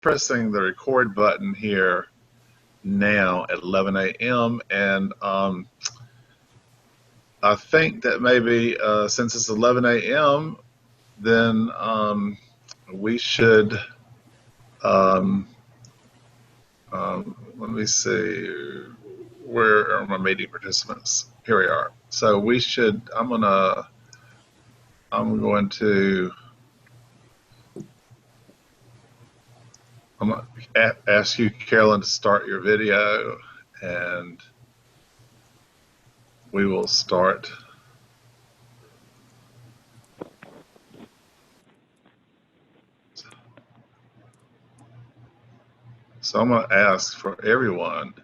pressing the record button here now at 11 a.m. and I think that maybe since it's 11 a.m., then we should, let me see, where are my meeting participants? Here we are. So we should, I'm going to ask you, Carolyn, to start your video, and we will start. So I'm going to ask for everyone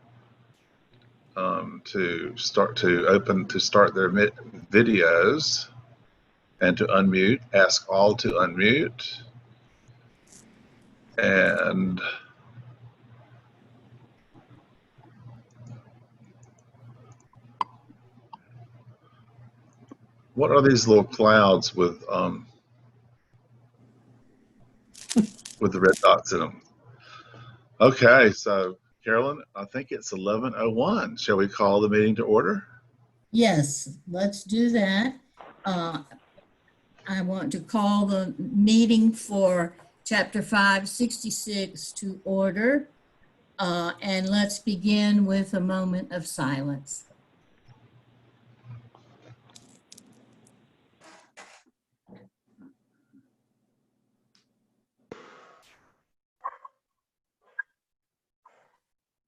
to start their videos and to unmute. Ask all to unmute. And what are these little clouds with the red dots in them? Okay, so Carolyn, I think it's 11:01. Shall we call the meeting to order? Yes, let's do that. I want to call the meeting for Chapter 566 to order. And let's begin with a moment of silence.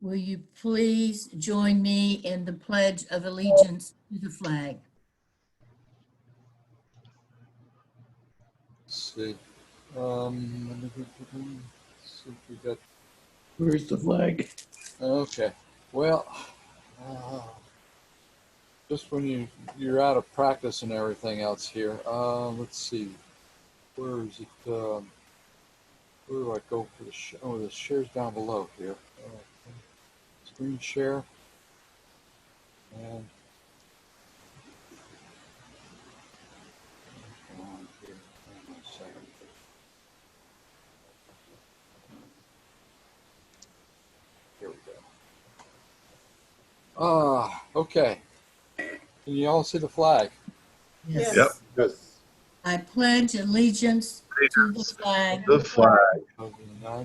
Will you please join me in the Pledge of Allegiance to the flag? Let's see. Where's the flag? Okay. Well, just when you're out of practice and everything else here. Let's see. Where is it? Where do I go for the share? Oh, the share's down below here. Screen share. And here we go. Okay. Can you all see the flag? Yes. Yep. Yes. I pledge allegiance to the flag The flag Of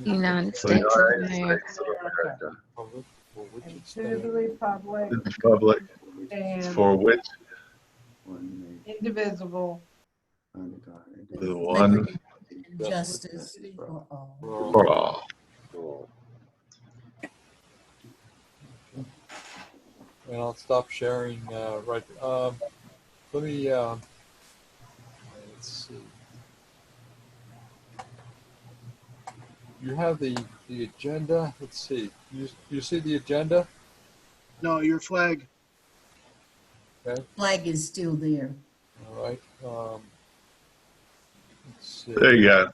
the United of States the of United America, States of America, Republic for which and it to the stands, republic the republic and for which indivisible, the one liberty and justice for all. for all. And I'll stop sharing right. Let me. Let's see. You have the agenda. Let's see. You see the agenda? No, your flag. Okay. Flag is still there. All right. Let's see. There you go.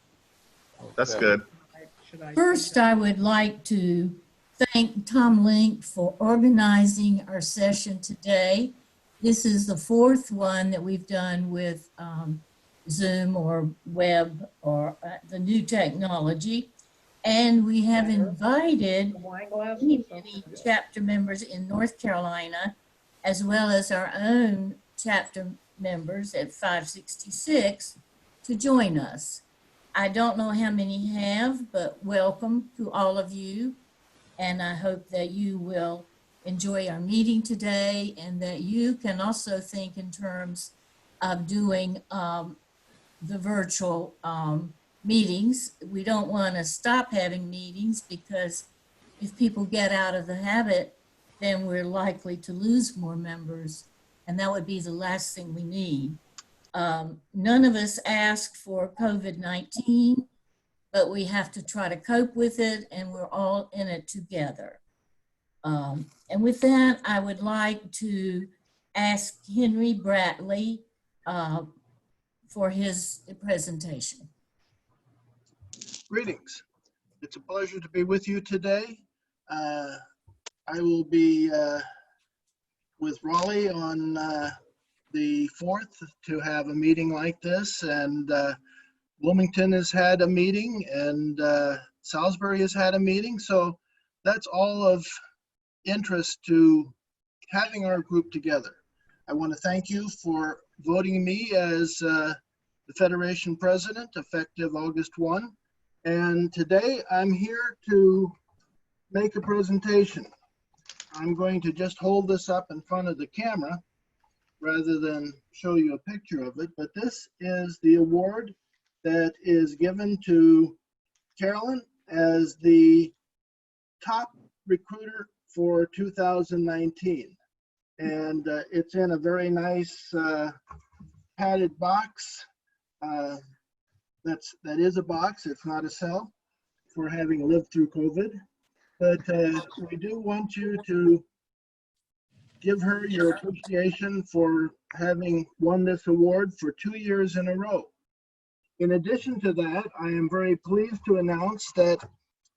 That's Okay. good. First, I would like to thank Tom Link for organizing our session today. This is the fourth one that we've done with Zoom or web or the new technology. And we have invited many chapter members in North Carolina, as well as our own chapter members at 566 to join us. I don't know how many have, but welcome to all of you. And I hope that you will enjoy our meeting today and that you can also think in terms of doing the virtual meetings. We don't want to stop having meetings because if people get out of the habit, then we're likely to lose more members. And that would be the last thing we need. None of us asked for COVID-19, but we have to try to cope with it, and we're all in it together. And with that, I would like to ask Henry Bradley for his presentation. Greetings. It's a pleasure to be with you today. I will be with Raleigh on the 4th to have a meeting like this, and Wilmington has had a meeting, and Salisbury has had a meeting. So that's all of interest to having our group together. I want to thank you for voting me as the Federation President effective August 1. And today I'm here to make a presentation. I'm going to just hold this up in front of the camera rather than show you a picture of it, but this is the award that is given to Carolyn as the top recruiter for 2019. And it's in a very nice padded box. That is a box, it's not a cell, for having lived through COVID. But we do want you to give her your appreciation for having won this award for 2 years in a row. In addition to that, I am very pleased to announce that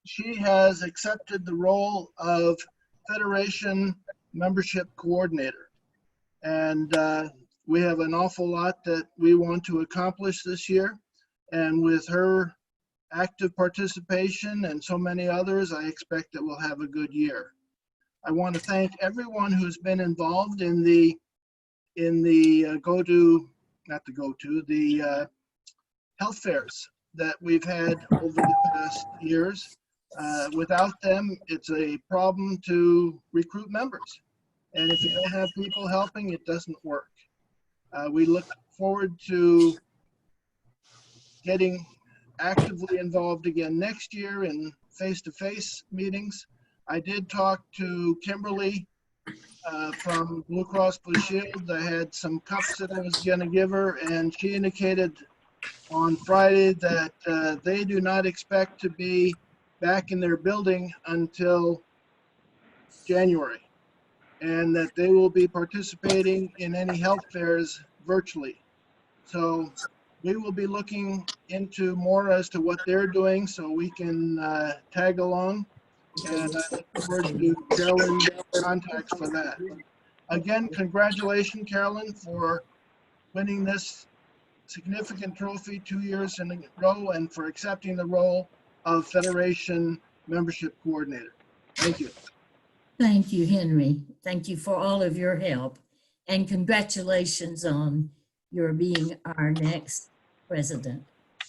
she has accepted the role of Federation Membership Coordinator. And we have an awful lot that we want to accomplish this year. And with her active participation and so many others, I expect that we'll have a good year. I want to thank everyone who's been involved in the health fairs that we've had over the past years. Without them, it's a problem to recruit members. And if you don't have people helping, it doesn't work. We look forward to getting actively involved again next year in face-to-face meetings. I did talk to Kimberly from Blue Cross Blue Shield. I had some cups that I was going to give her, and she indicated on Friday that they do not expect to be back in their building until January, and that they will be participating in any health fairs virtually. So we will be looking into more as to what they're doing so we can tag along. And I look forward to Carolyn's contacts for that. Again, congratulations, Carolyn, for winning this significant trophy 2 years in a row and for accepting the role of Federation Membership Coordinator. Thank you. Thank you, Henry. Thank you for all of your help. And congratulations on your being our next president.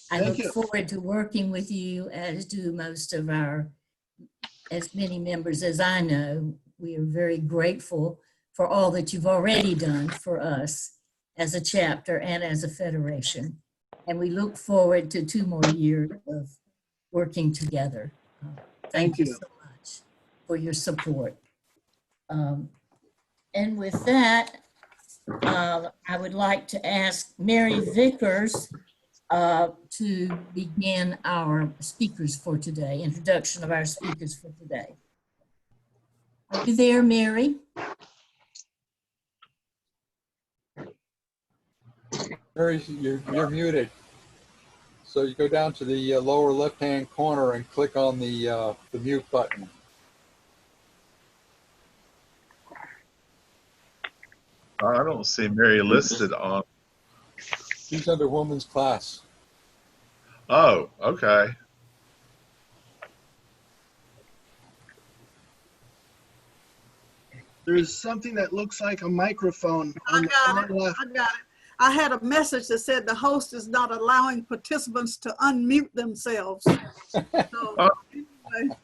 I Thank look you. forward to working with you, as do most of as many members as I know. We are very grateful for all that you've already done for us as a chapter and as a federation. And we look forward to 2 more years of working together. Thank you so much for your support. And with that, I would like to ask Mary Vickers to begin our speakers for today, introduction of our speakers for today. Are you there, Mary? Mary, you're muted. So you go down to the lower left-hand corner and click on the mute button. I don't see Mary listed on. She's under women's class. Oh, okay. There's something that looks like a microphone on the far left. I got it. I had a message that said the host is not allowing participants to unmute themselves. So anyway,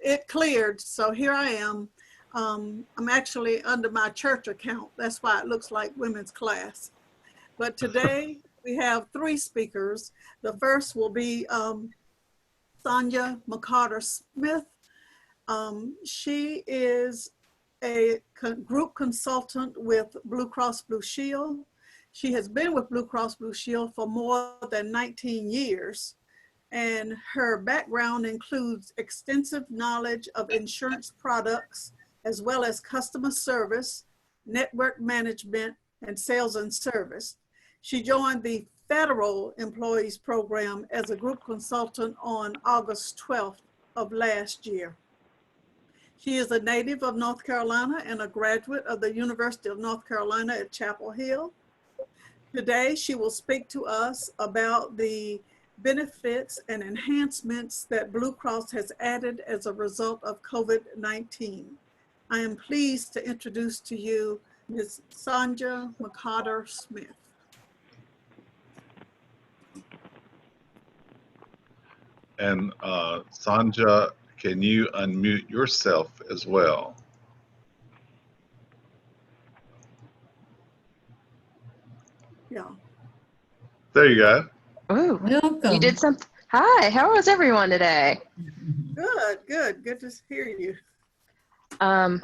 it cleared. So here I am. I'm actually under my church account. That's why it looks like women's class. But today we have 3 speakers. The first will be Sonia McCarter-Smith. She is a group consultant with Blue Cross Blue Shield. She has been with Blue Cross Blue Shield for more than 19 years. And her background includes extensive knowledge of insurance products, as well as customer service, network management, and sales and service. She joined the Federal Employees Program as a group consultant on August 12th of last year. She is a native of North Carolina and a graduate of the University of North Carolina at Chapel Hill. Today, she will speak to us about the benefits, and enhancements that Blue Cross has added as a result of COVID-19. I am pleased to introduce to you Ms. Sonja McCotter-Smith. And Sanja, can you unmute yourself as well? Yeah. There you go. Ooh, Welcome. you did something. Hi, how was everyone today? Good to hear you.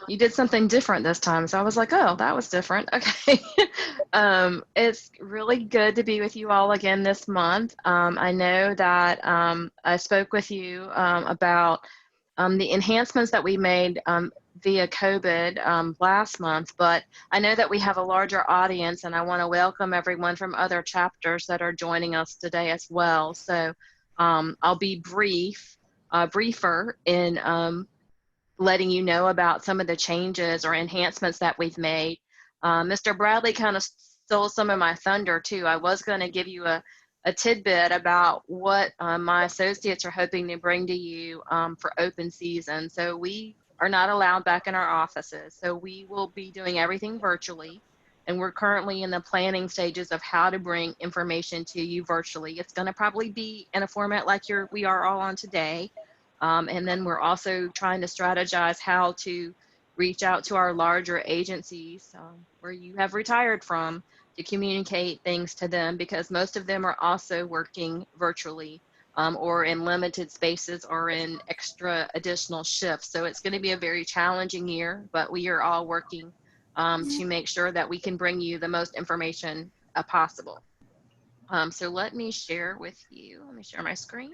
You did something different this time, so I was like, oh, that was different. Okay. It's really good to be with you all again this month. I know that I spoke with you about the enhancements that we made via COVID last month, but I know that we have a larger audience, and I want to welcome everyone from other chapters that are joining us today as well. So I'll be briefer in letting you know about some of the changes or enhancements that we've made. Mr. Bradley kind of stole some of my thunder too. I was going to give you a tidbit about what my associates are hoping to bring to you for open season. So we are not allowed back in our offices. So we will be doing everything virtually. And we're currently in the planning stages of how to bring information to you virtually. It's going to probably be in a format like we are all on today. And then we're also trying to strategize how to reach out to our larger agencies where you have retired from to communicate things to them, because most of them are also working virtually or in limited spaces or in extra additional shifts. So it's going to be a very challenging year, but we are all working to make sure that we can bring you the most information possible. So let me share with you. Let me share my screen.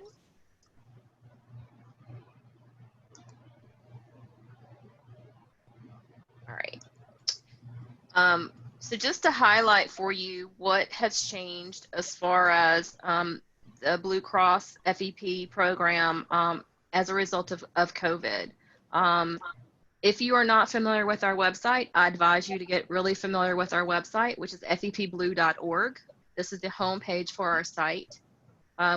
All right. So just to highlight for you what has changed as far as the Blue Cross FEP program as a result of COVID. If you are not familiar with our website, I advise you to get really familiar with our website, which is fepblue.org. This is the homepage for our site.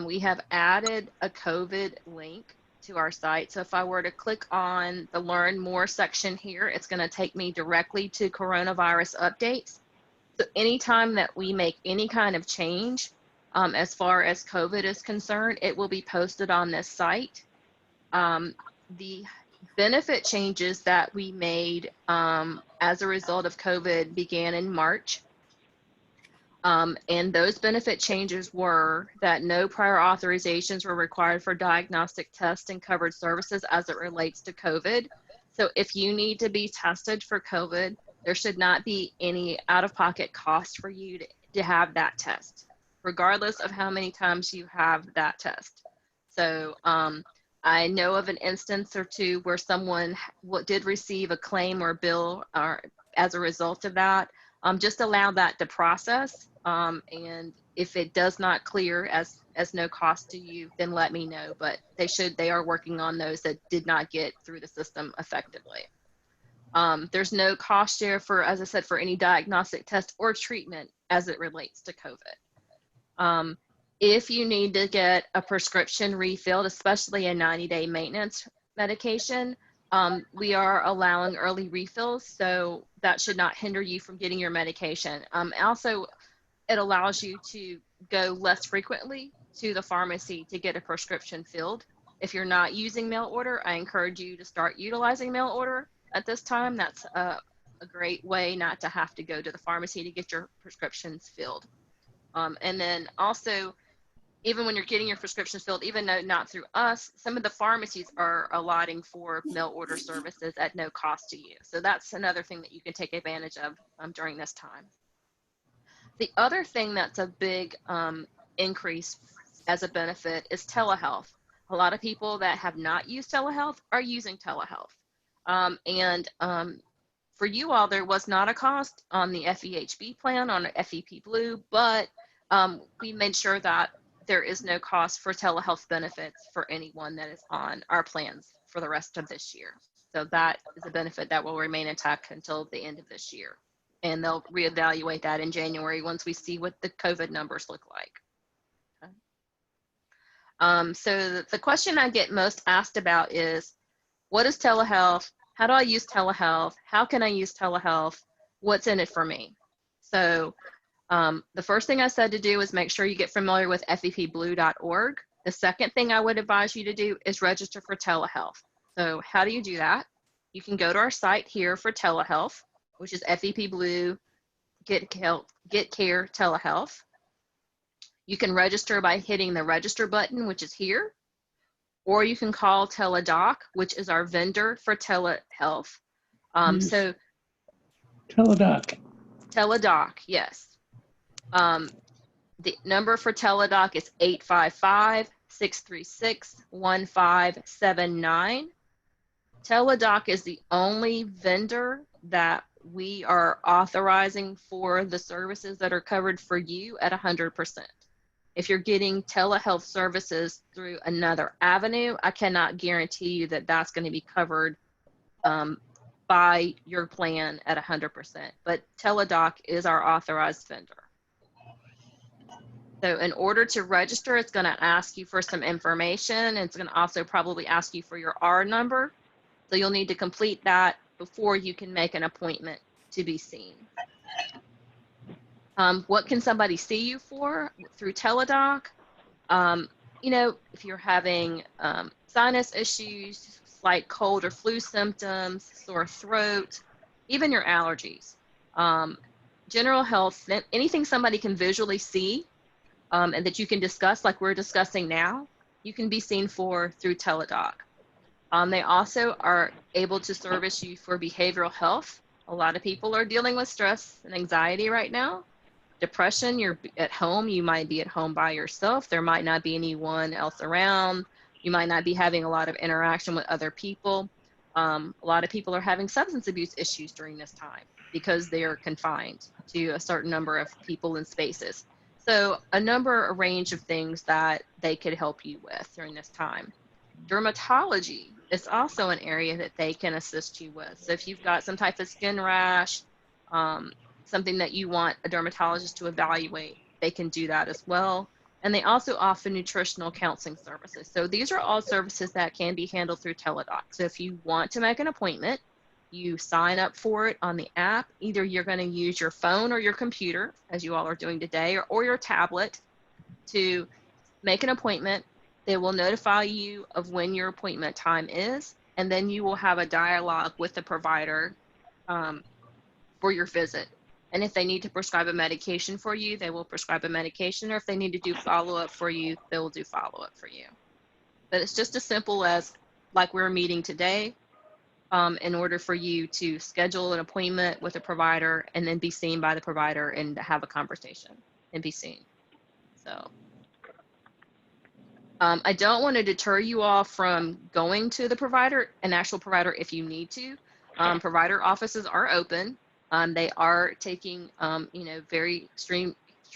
We have added a COVID link to our site. So if I were to click on the Learn More section here, it's going to take me directly to coronavirus updates. So anytime that we make any kind of change as far as COVID is concerned, it will be posted on this site. The benefit changes that we made as a result of COVID began in March. And those benefit changes were that no prior authorizations were required for diagnostic tests and covered services as it relates to COVID. So if you need to be tested for COVID, there should not be any out-of-pocket cost for you to have that test, regardless of how many times you have that test. So I know of an instance or two where someone did receive a claim or bill as a result of that. Just allow that to process. And if it does not clear as no cost to you, then let me know. But they are working on those that did not get through the system effectively. There's no cost share for, as I said, for any diagnostic test or treatment as it relates to COVID. If you need to get a prescription refilled, especially a 90-day maintenance medication, we are allowing early refills, so that should not hinder you from getting your medication. Also, it allows you to go less frequently to the pharmacy to get a prescription filled. If you're not using mail order, I encourage you to start utilizing mail order at this time. That's a great way not to have to go to the pharmacy to get your prescriptions filled. And then also, even when you're getting your prescriptions filled, even though not through us, some of the pharmacies are allotting for mail order services at no cost to you. So that's another thing that you can take advantage of during this time. The other thing that's a big increase as a benefit is telehealth. A lot of people that have not used telehealth are using telehealth. For you all, there was not a cost on the FEHB plan on FEP Blue, but we made sure that there is no cost for telehealth benefits for anyone that is on our plans for the rest of this year. So that is a benefit that will remain intact until the end of this year. And they'll reevaluate that in January once we see what the COVID numbers look like. So the question I get most asked about is, what is telehealth? How do I use telehealth? How can I use telehealth? What's in it for me? So the first thing I said to do is make sure you get familiar with fepblue.org. The second thing I would advise you to do is register for telehealth. So how do you do that? You can go to our site here for telehealth, which is FEP Blue Get Care Telehealth. You can register by hitting the register button, which is here, or you can call Teladoc, which is our vendor for telehealth. So Teladoc, yes. The number for Teladoc is 855-636-1579. Teladoc is the only vendor that we are authorizing for the services that are covered for you at 100%. If you're getting telehealth services through another avenue, I cannot guarantee you that that's going to be covered by your plan at 100%. But Teladoc is our authorized vendor. So in order to register, it's going to ask you for some information. It's going to also probably ask you for your R number. So you'll need to complete that before you can make an appointment to be seen. What can somebody see you for through Teladoc? You know, if you're having sinus issues, slight cold or flu symptoms, sore throat, even your allergies, general health, anything somebody can visually see and that you can discuss like we're discussing now, you can be seen for through Teladoc. They also are able to service you for behavioral health. A lot of people are dealing with stress and anxiety right now. Depression, you're at home, you might be at home by yourself. There might not be anyone else around. You might not be having a lot of interaction with other people. A lot of people are having substance abuse issues during this time because they are confined to a certain number of people and spaces. So a range of things that they could help you with during this time. Dermatology is also an area that they can assist you with. So if you've got some type of skin rash, something that you want a dermatologist to evaluate, they can do that as well. And they also offer nutritional counseling services. So these are all services that can be handled through Teladoc. So if you want to make an appointment, you sign up for it on the app. Either you're going to use your phone or your computer, as you all are doing today, or your tablet to make an appointment. They will notify you of when your appointment time is, and then you will have a dialogue with the provider for your visit. And if they need to prescribe a medication for you, they will prescribe a medication, or if they need to do follow-up for you, they will do follow-up for you. But it's just as simple as, like we're meeting today, in order for you to schedule an appointment with a provider and then be seen by the provider and have a conversation and be seen. So I don't want to deter you all from going to the provider, an actual provider, if you need to. Provider offices are open. They are taking, you know,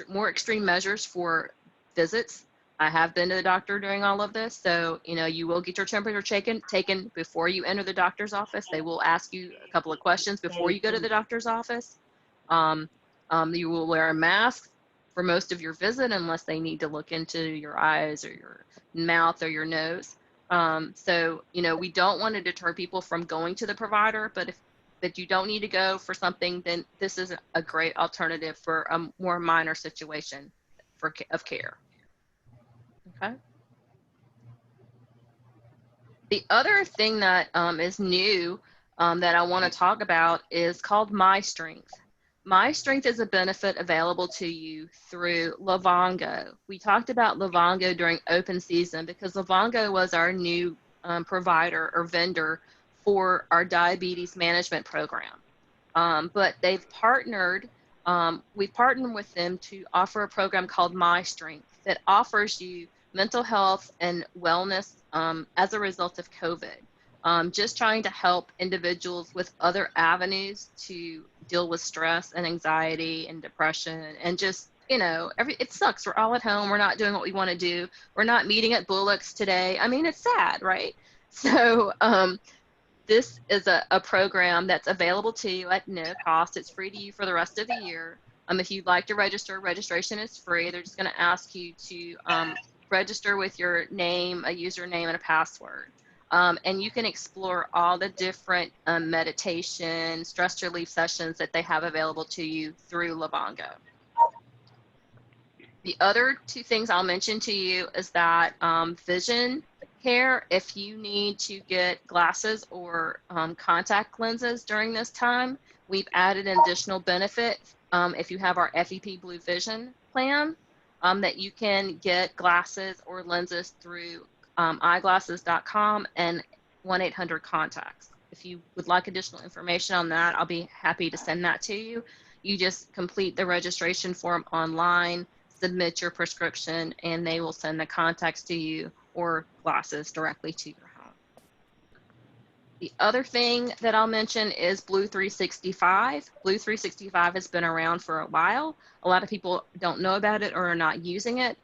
more extreme measures for visits. I have been to the doctor during all of this, so you know you will get your temperature taken before you enter the doctor's office. They will ask you a couple of questions before you go to the doctor's office. You will wear a mask for most of your visit unless they need to look into your eyes or your mouth or your nose. So you know we don't want to deter people from going to the provider, but if you don't need to go for something, then this is a great alternative for a more minor situation of care. Okay. The other thing that is new that I want to talk about is called My Strength. My Strength is a benefit available to you through Livongo. We talked about Livongo during open season because Livongo was our new provider or vendor for our diabetes management program. But they've partnered, we've partnered with them to offer a program called My Strength that offers you mental health and wellness as a result of COVID. Just trying to help individuals with other avenues to deal with stress and anxiety and depression and just, you know, it sucks. We're all at home. We're not doing what we want to do. We're not meeting at Bullock's today. I mean, it's sad, right? So this is a program that's available to you at no cost. It's free to you for the rest of the year. If you'd like to register, registration is free. They're just going to ask you to register with your name, a username, and a password. And you can explore all the different meditation, stress relief sessions that they have available to you through Livongo. The other two things I'll mention to you is that vision care, if you need to get glasses or contact lenses during this time, we've added an additional benefit if you have our FEP Blue Vision plan, that you can get glasses or lenses through eyeglasses.com and 1-800-CONTACTS. If you would like additional information on that, I'll be happy to send that to you. You just complete the registration form online, submit your prescription, and they will send the contacts to you or glasses directly to your home. The other thing that I'll mention is Blue 365. Blue 365 has been around for a while. A lot of people don't know about it or are not using it.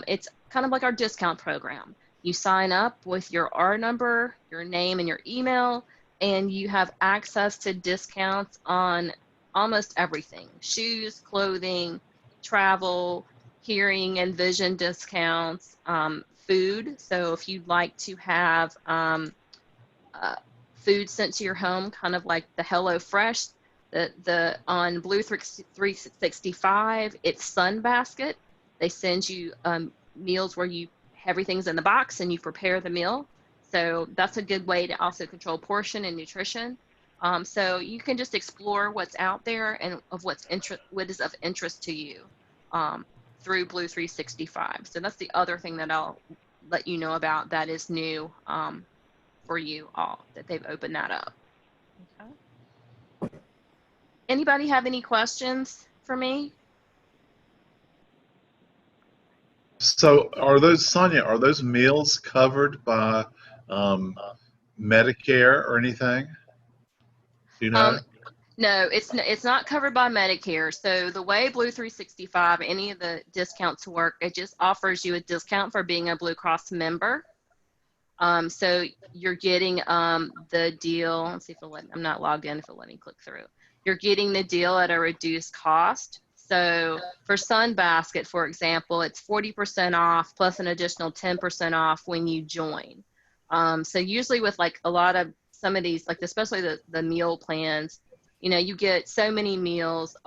It's kind of like our discount program. You sign up with your R number, your name, and your email, and you have access to discounts on almost everything: shoes, clothing, travel, hearing and vision discounts, food. So if you'd like to have food sent to your home, kind of like the Hello Fresh, on Blue 365, it's Sunbasket. They send you meals where everything's in the box and you prepare the meal. So that's a good way to also control portion and nutrition. So you can just explore what's out there and what is of interest to you through Blue 365. So that's the other thing that I'll let you know about that is new for you all, that they've opened that up. Okay. Anybody have any questions for me? So Sonia, are those meals covered by Medicare or anything? Do you know? No, it's not covered by Medicare. So the way Blue 365, any of the discounts work, it just offers you a discount for being a Blue Cross member. So you're getting the deal. Let's see if it'll let me, I'm not logged in, if it'll let me click through. You're getting the deal at a reduced cost. So for Sunbasket, for example, it's 40% off plus an additional 10% off when you join. So usually with like a lot of some of these, like especially the meal plans, you know, you get so many meals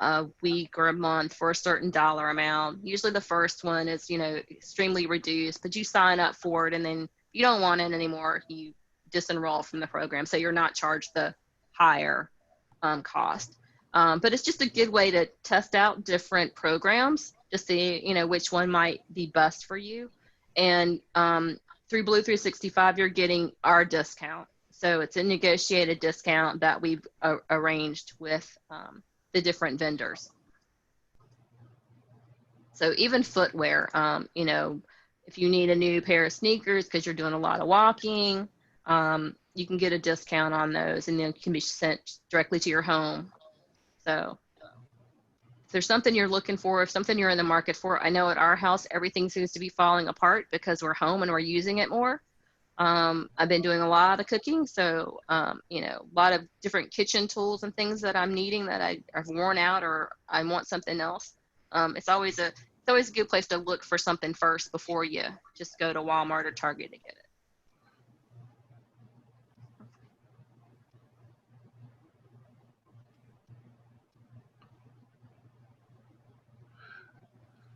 a week or a month for a certain dollar amount. Usually the first one is, you know, extremely reduced, but you sign up for it and then you don't want it anymore, you disenroll from the program. So you're not charged the higher cost. But it's just a good way to test out different programs to see, you know, which one might be best for you. And through Blue 365, you're getting our discount. So it's a negotiated discount that we've arranged with the different vendors. So even footwear, you know, if you need a new pair of sneakers because you're doing a lot of walking, you can get a discount on those and then it can be sent directly to your home. So if there's something you're looking for, if something you're in the market for, I know at our house, everything seems to be falling apart because we're home and we're using it more. I've been doing a lot of cooking, so you know, a lot of different kitchen tools and things that I'm needing that I've worn out or I want something else. It's always a good place to look for something first before you just go to Walmart or Target to get it.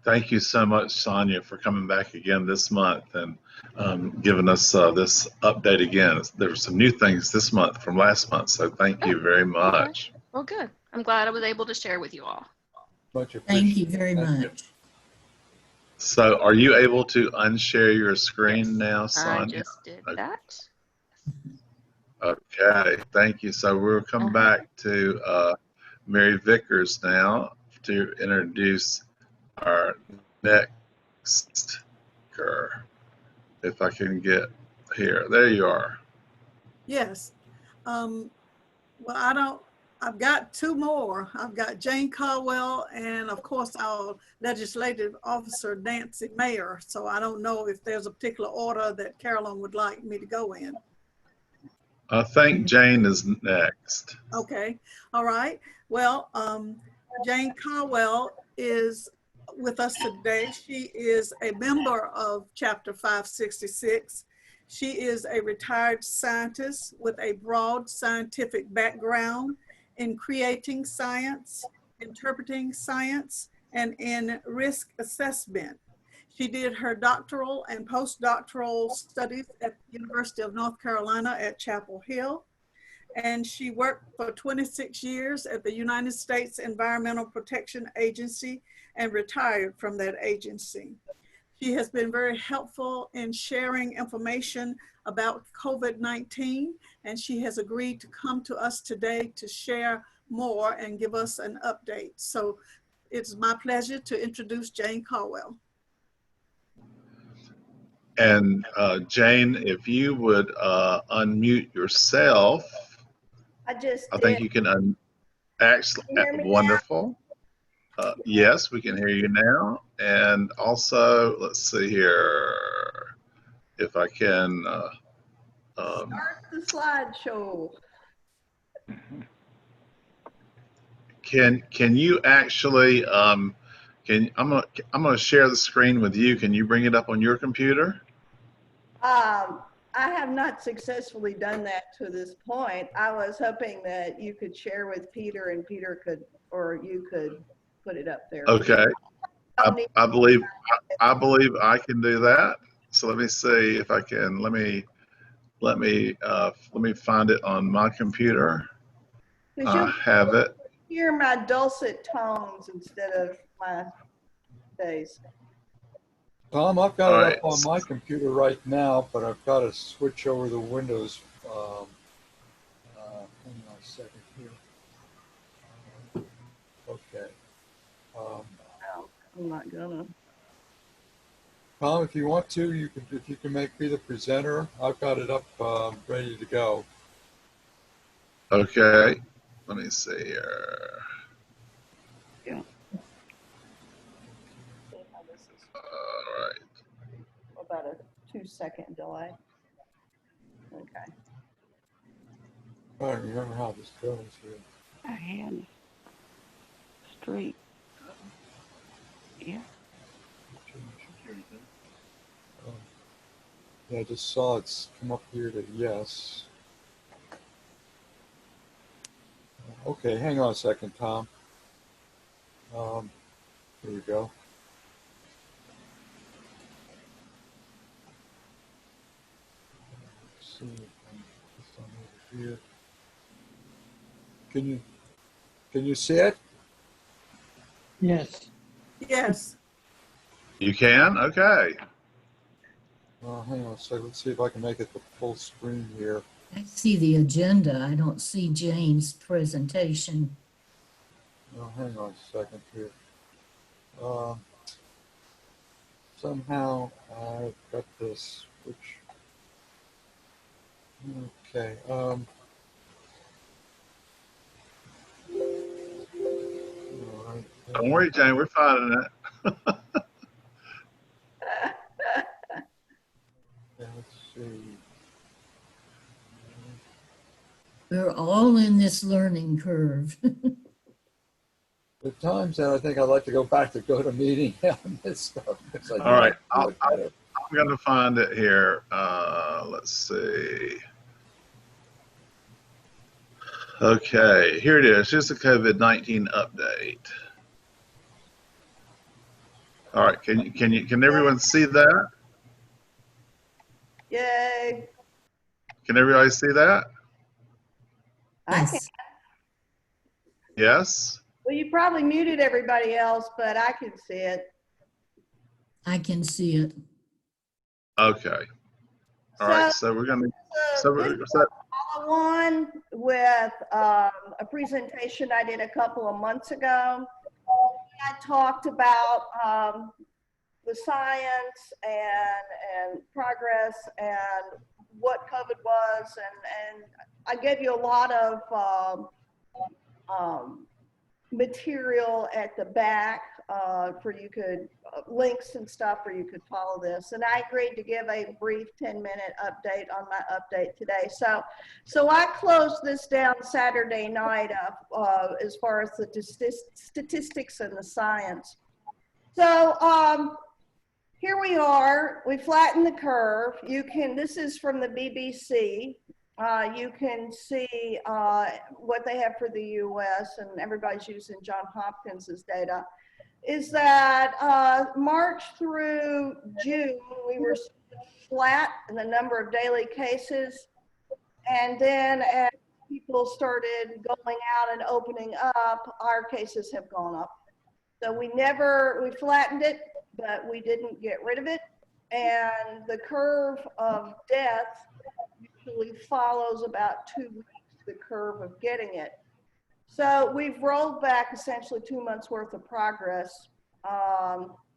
Thank you so much, Sonia, for coming back again this month and giving us this update again. There were some new things this month from last month, so thank you very much. Okay. Well, good. I'm glad I was able to share with you all. Much Thank you appreciated. very Thank you. much. So are you able to unshare your screen now, Sonia? I just did that. Okay, thank you. So we'll come back to Mary Vickers now to introduce our next speaker. If I can get here. There you are. Yes. Well, I've got two more. I've got Jane Caldwell and of course our legislative officer, Nancy Mayer. So I don't know if there's a particular order that Carolyn would like me to go in. I think Jane is next. Okay. All right. Well, Jane Caldwell is with us today. She is a member of Chapter 566. She is a retired scientist with a broad scientific background in creating science, interpreting science, and in risk assessment. She did her doctoral and postdoctoral studies at the University of North Carolina at Chapel Hill. And she worked for 26 years at the United States Environmental Protection Agency and retired from that agency. She has been very helpful in sharing information about COVID-19, and she has agreed to come to us today to share more and give us an update. So it's my pleasure to introduce Jane Caldwell. And Jane, if you would unmute yourself, I just I think did. you can actually, Can you hear me now? wonderful. Yes, we can hear you now. And also, let's see here, if I can, Start the slideshow. can you actually, I'm gonna share the screen with you. Can you bring it up on your computer? I have not successfully done that to this point. I was hoping that you could share with Peter and Peter could, or you could put it up there. Okay, Don't need- I believe I can do that. So let me see if I can. Let me find it on my computer. 'Cause I you'll have it. hear my dulcet tones instead of my bass. Tom, I've got All it right. up on my computer right now, but I've got to switch over the Windows. Hang on a second here. Okay. No, I'm not gonna. Tom, if you want to, if you can make me the presenter. I've got it up, ready to go. Okay. Let me see here. Yeah. All right. About a 2-second delay. Okay. I don't remember how this goes here. A hand straight. Yeah. Yeah, I just saw it's come up here to yes. Okay, hang on a second, Tom. Here we go. Let's see if I can put this on over here. Can you see it? Yes. Yes. You can? Okay. Hang on a second. Let's see if I can make it the full screen here. I see the agenda. I don't see Jane's presentation. Hang on a second here. Somehow I've got this, which, okay. All right. Don't worry, Jane. We're finding it. Yeah, let's see. We're all in this learning curve. The times that I think I'd like to go back to GoToMeeting on this stuff. Because I All right. do it better. I'm going to find it here. Let's see. Okay, here it is. Here's the COVID-19 update. All right, can everyone see that? Yay. Can everybody see that? I can. Yes. Yes? Well, you probably muted everybody else, but I can see it. I can see it. Okay. All right, so we're going to, Follow-on with a presentation I did a couple of months ago. I talked about the science and progress and what COVID was, and I gave you a lot of material at the back for you could links and stuff where you could follow this, and I agreed to give a brief 10-minute update on my update today. So I closed this down Saturday night as far as the statistics and the science. So here we are. We flattened the curve. This is from the BBC. You can see what they have for the US, and everybody's using Johns Hopkins's data, is that March through June, we were flat in the number of daily cases. And then as people started going out and opening up, our cases have gone up. So we flattened it, but we didn't get rid of it. And the curve of death usually follows about 2 weeks the curve of getting it. So we've rolled back essentially 2 months worth of progress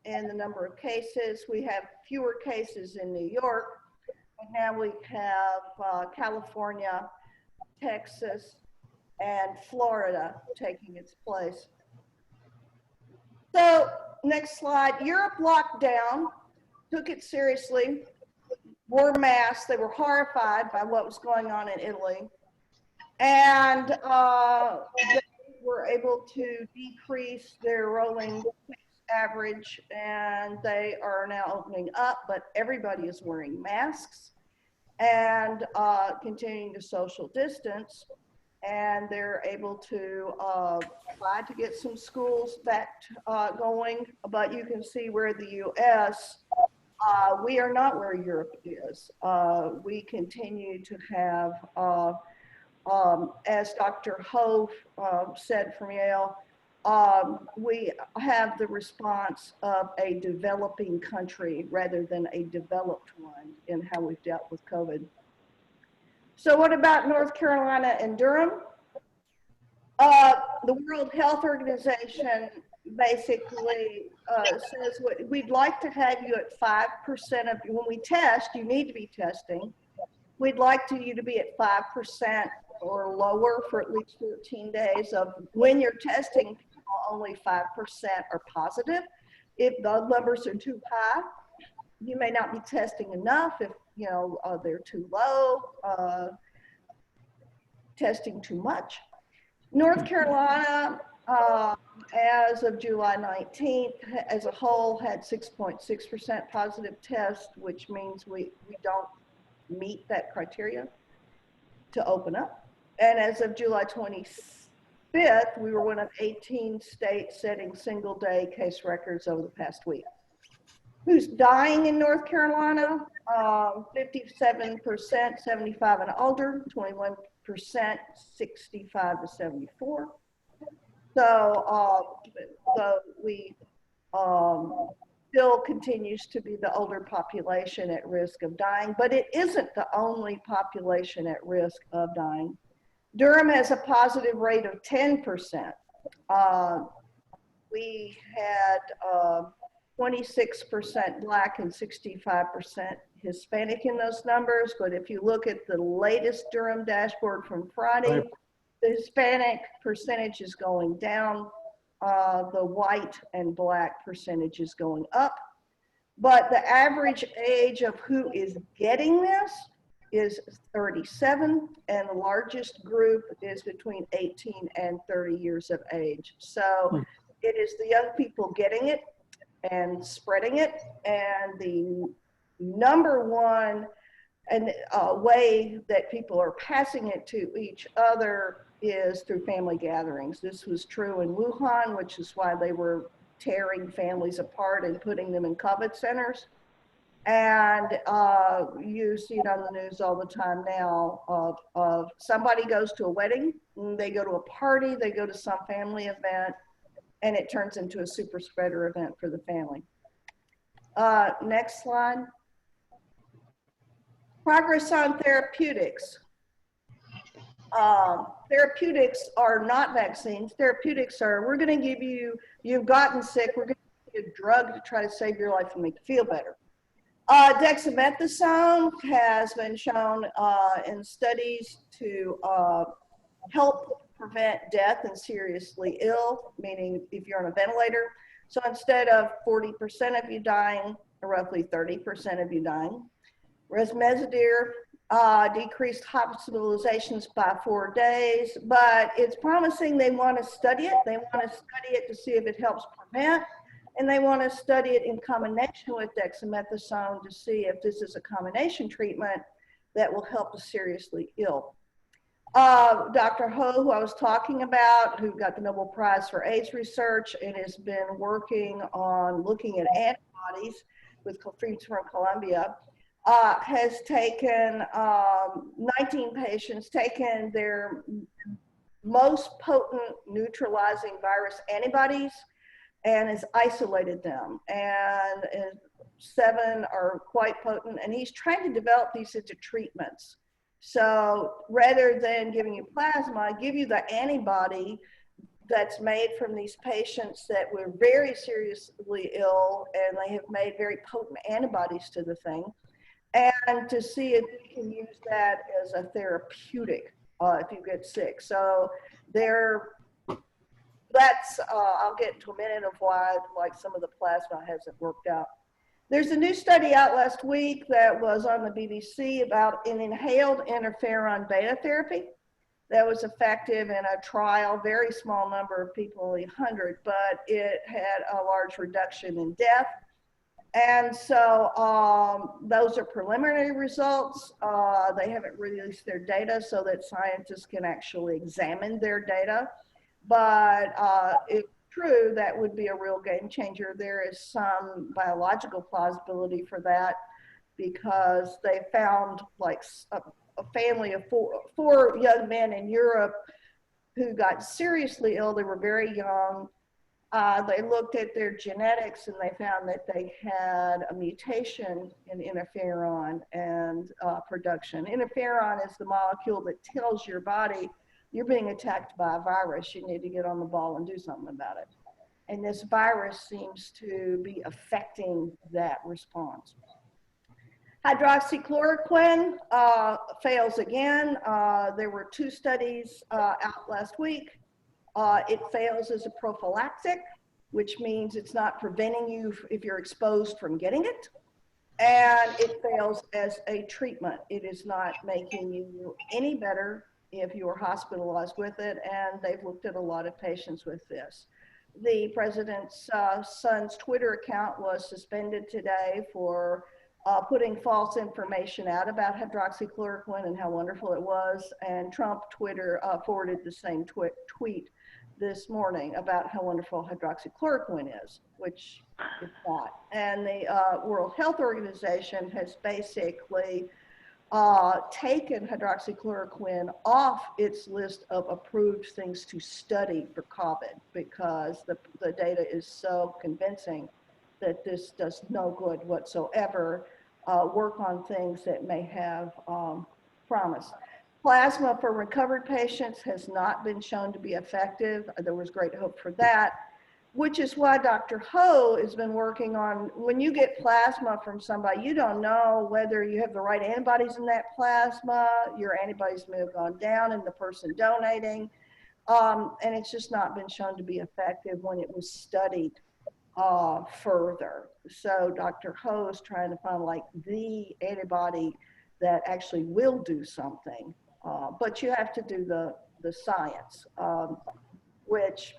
in the number of cases. We have fewer cases in New York, but now we have California, Texas, and Florida taking its place. So next slide. Europe locked down, took it seriously, wore masks. They were horrified by what was going on in Italy. And they were able to decrease their rolling average, and they are now opening up, but everybody is wearing masks and continuing to social distance. And they're able to try to get some schools back going. But you can see where the US, we are not where Europe is. We continue to have, as Dr. Hove said from Yale, we have the response of a developing country rather than a developed one in how we've dealt with COVID. So what about North Carolina and Durham? The World Health Organization basically says we'd like to have you at 5% of, when we test, you need to be testing. We'd like you to be at 5% or lower for at least 14 days of when you're testing people, only 5% are positive. If the numbers are too high, you may not be testing enough. If they're too low, testing too much. North Carolina, as of July 19th, as a whole, had 6.6% positive test, which means we don't meet that criteria to open up. And as of July 25th, we were one of 18 states setting single-day case records over the past week. Who's dying in North Carolina? 57%, 75 and older, 21%, 65 to 74. So we still continues to be the older population at risk of dying, but it isn't the only population at risk of dying. Durham has a positive rate of 10%. We had 26% Black and 65% Hispanic in those numbers, but if you look at the latest Durham dashboard from Friday, the Hispanic percentage is going down, the white and Black percentage is going up, but the average age of who is getting this is 37, and the largest group is between 18 and 30 years of age. So it is the young people getting it and spreading it, and the number one way that people are passing it to each other is through family gatherings. This was true in Wuhan, which is why they were tearing families apart and putting them in COVID centers. And you see it on the news all the time now of somebody goes to a wedding, they go to a party, they go to some family event, and it turns into a super spreader event for the family. Next slide. Progress on therapeutics. Therapeutics are not vaccines. Therapeutics are, we're going to give you, you've gotten sick, we're going to give you a drug to try to save your life and make you feel better. Dexamethasone has been shown in studies to help prevent death and seriously ill, meaning if you're on a ventilator. So instead of 40% of you dying, roughly 30% of you dying. Remdesivir decreased hospitalizations by 4 days, but it's promising. They want to study it. They want to study it to see if it helps prevent. and they want to study it in combination with dexamethasone to see if this is a combination treatment that will help the seriously ill. Dr. Ho, who I was talking about, who got the Nobel Prize for AIDS research and has been working on looking at antibodies with friends from Colombia, has taken 19 patients, taken their most potent neutralizing virus antibodies and has isolated them. And 7 are quite potent, and he's trying to develop these into treatments. So rather than giving you plasma, I give you the antibody that's made from these patients that were very seriously ill, and they have made very potent antibodies to the thing, and to see if we can use that as a therapeutic if you get sick. So that's, I'll get into a minute of why like some of the plasma hasn't worked out. There's a new study out last week that was on the BBC about an inhaled interferon beta therapy that was effective in a trial, very small number of people, only 100, but it had a large reduction in death. And so those are preliminary results. They haven't released their data so that scientists can actually examine their data. But if true, that would be a real game changer. There is some biological plausibility for that because they found like a family of four young men in Europe who got seriously ill. They were very young. They looked at their genetics and they found that they had a mutation in interferon and production. Interferon is the molecule that tells your body you're being attacked by a virus. You need to get on the ball and do something about it. And this virus seems to be affecting that response. Hydroxychloroquine fails again. There were 2 studies out last week. It fails as a prophylactic, which means it's not preventing you if you're exposed from getting it. And it fails as a treatment. It is not making you any better if you are hospitalized with it, and they've looked at a lot of patients with this. The president's son's Twitter account was suspended today for putting false information out about hydroxychloroquine and how wonderful it was, and Trump Twitter forwarded the same tweet this morning about how wonderful hydroxychloroquine is, which it's not. And the World Health Organization has basically taken hydroxychloroquine off its list of approved things to study for COVID because the data is so convincing that this does no good whatsoever. Work on things that may have promise. Plasma for recovered patients has not been shown to be effective. There was great hope for that, which is why Dr. Ho has been working on, when you get plasma from somebody, you don't know whether you have the right antibodies in that plasma, your antibodies may have gone down in the person donating, and it's just not been shown to be effective when it was studied further. So Dr. Ho is trying to find like the antibody that actually will do something, but you have to do the science, which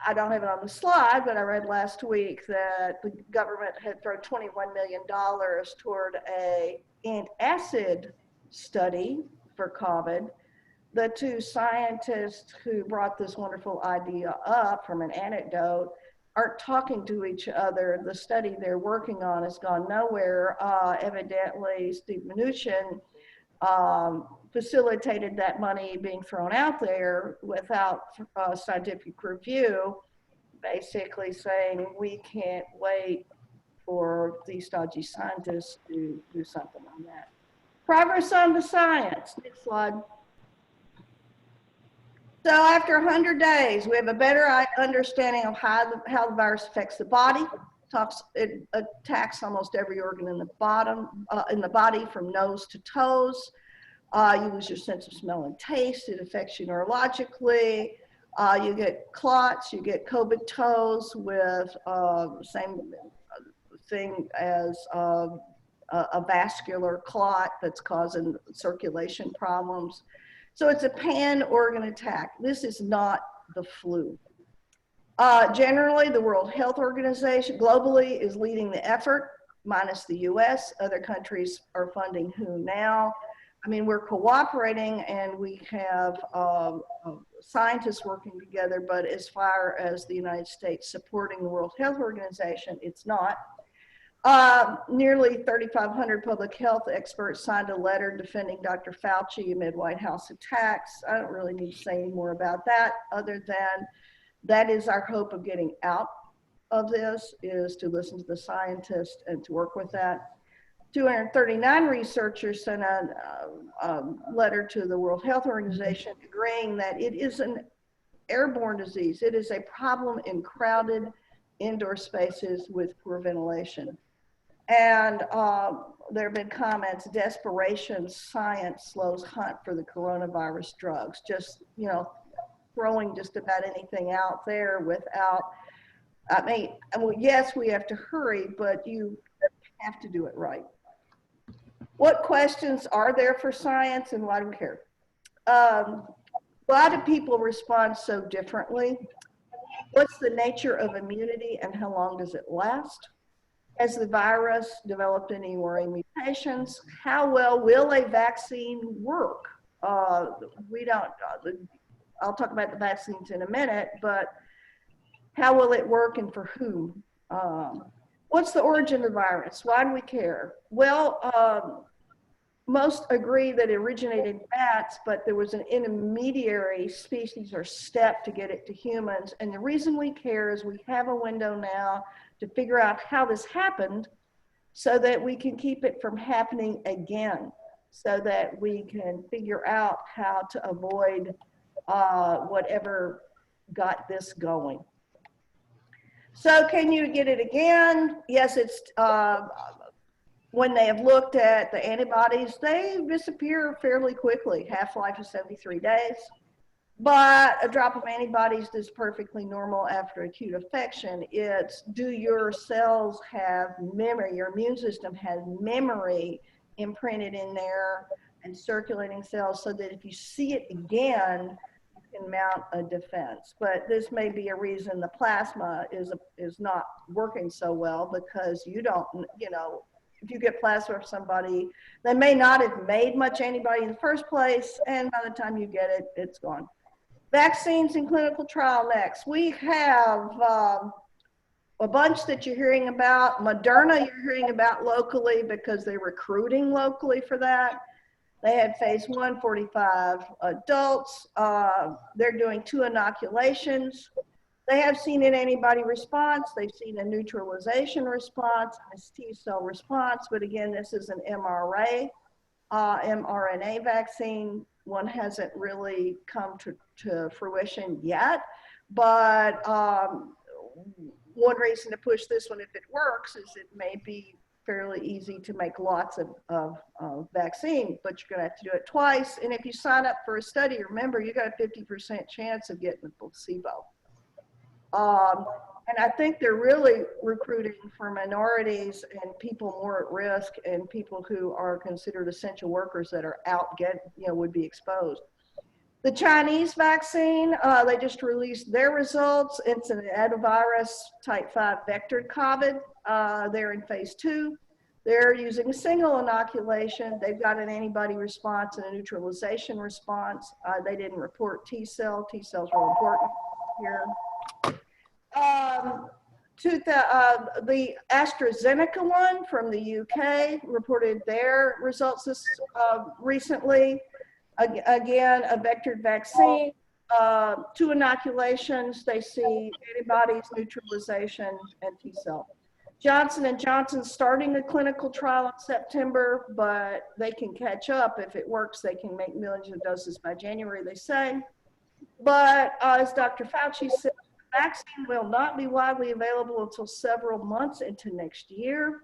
I don't have it on the slide, but I read last week that the government had thrown $21 million toward an antacid study for COVID. The 2 scientists who brought this wonderful idea up from an anecdote aren't talking to each other. The study they're working on has gone nowhere. Evidently, Steve Mnuchin facilitated that money being thrown out there without scientific review, basically saying we can't wait for these dodgy scientists to do something on that. Progress on the science. Next slide. So after 100 days, we have a better understanding of how the virus affects the body. It attacks almost every organ in the body from nose to toes. You lose your sense of smell and taste. It affects you neurologically. You get clots, you get comatose with same thing as a vascular clot that's causing circulation problems. So it's a pan-organ attack. This is not the flu. Generally, the World Health Organization globally is leading the effort, minus the US. Other countries are funding WHO now. I mean, we're cooperating and we have scientists working together, but as far as the United States supporting the World Health Organization, it's not. Nearly 3,500 public health experts signed a letter defending Dr. Fauci amid White House attacks. I don't really need to say any more about that, other than that is our hope of getting out of this, is to listen to the scientists and to work with that. 239 researchers sent a letter to the World Health Organization agreeing that it is an airborne disease. It is a problem in crowded indoor spaces with poor ventilation. And there have been comments, desperation, science slows hunt for the coronavirus drugs. Just, you know, throwing just about anything out there without, I mean, well, yes, we have to hurry, but you have to do it right. What questions are there for science and why do we care? Why do people respond so differently? What's the nature of immunity and how long does it last? Has the virus developed any worrying mutations? How well will a vaccine work? We don't, I'll talk about the vaccines in a minute, but how will it work and for whom? What's the origin of the virus? Why do we care? Well, most agree that it originated in bats, but there was an intermediary species or step to get it to humans. And the reason we care is we have a window now to figure out how this happened so that we can keep it from happening again, so that we can figure out how to avoid whatever got this going. So can you get it again? Yes, it's when they have looked at the antibodies, they disappear fairly quickly. Half-life is 73 days. But a drop of antibodies is perfectly normal after acute infection. It's, do your cells have memory? Your immune system has memory imprinted in there and circulating cells so that if you see it again, you can mount a defense. But this may be a reason the plasma is not working so well, because you don't, you know, if you get plasma from somebody, they may not have made much antibody in the first place, and by the time you get it, it's gone. Vaccines in clinical trial next. We have a bunch that you're hearing about. Moderna you're hearing about locally because they're recruiting locally for that. They had phase 1, 45 adults. They're doing 2 inoculations. They have seen an antibody response. They've seen a neutralization response, a T-cell response. But again, this is an mRNA vaccine. One hasn't really come to fruition yet. But one reason to push this one, if it works, is it may be fairly easy to make lots of vaccine, but you're gonna have to do it twice. And if you sign up for a study, remember, you got a 50% chance of getting a placebo. And I think they're really recruiting for minorities and people more at risk and people who are considered essential workers that are out would be exposed. The Chinese vaccine, they just released their results. It's an adenovirus type 5 vectored COVID. They're in phase 2. They're using a single inoculation. They've got an antibody response and a neutralization response. They didn't report T-cell. T-cells are important here. The AstraZeneca one from the UK reported their results this recently. Again, a vectored vaccine, 2 inoculations, they see antibodies, neutralization, and T-cell. Johnson & Johnson's starting a clinical trial in September, but they can catch up. If it works, they can make millions of doses by January, they say. But as Dr. Fauci said, the vaccine will not be widely available until several months into next year.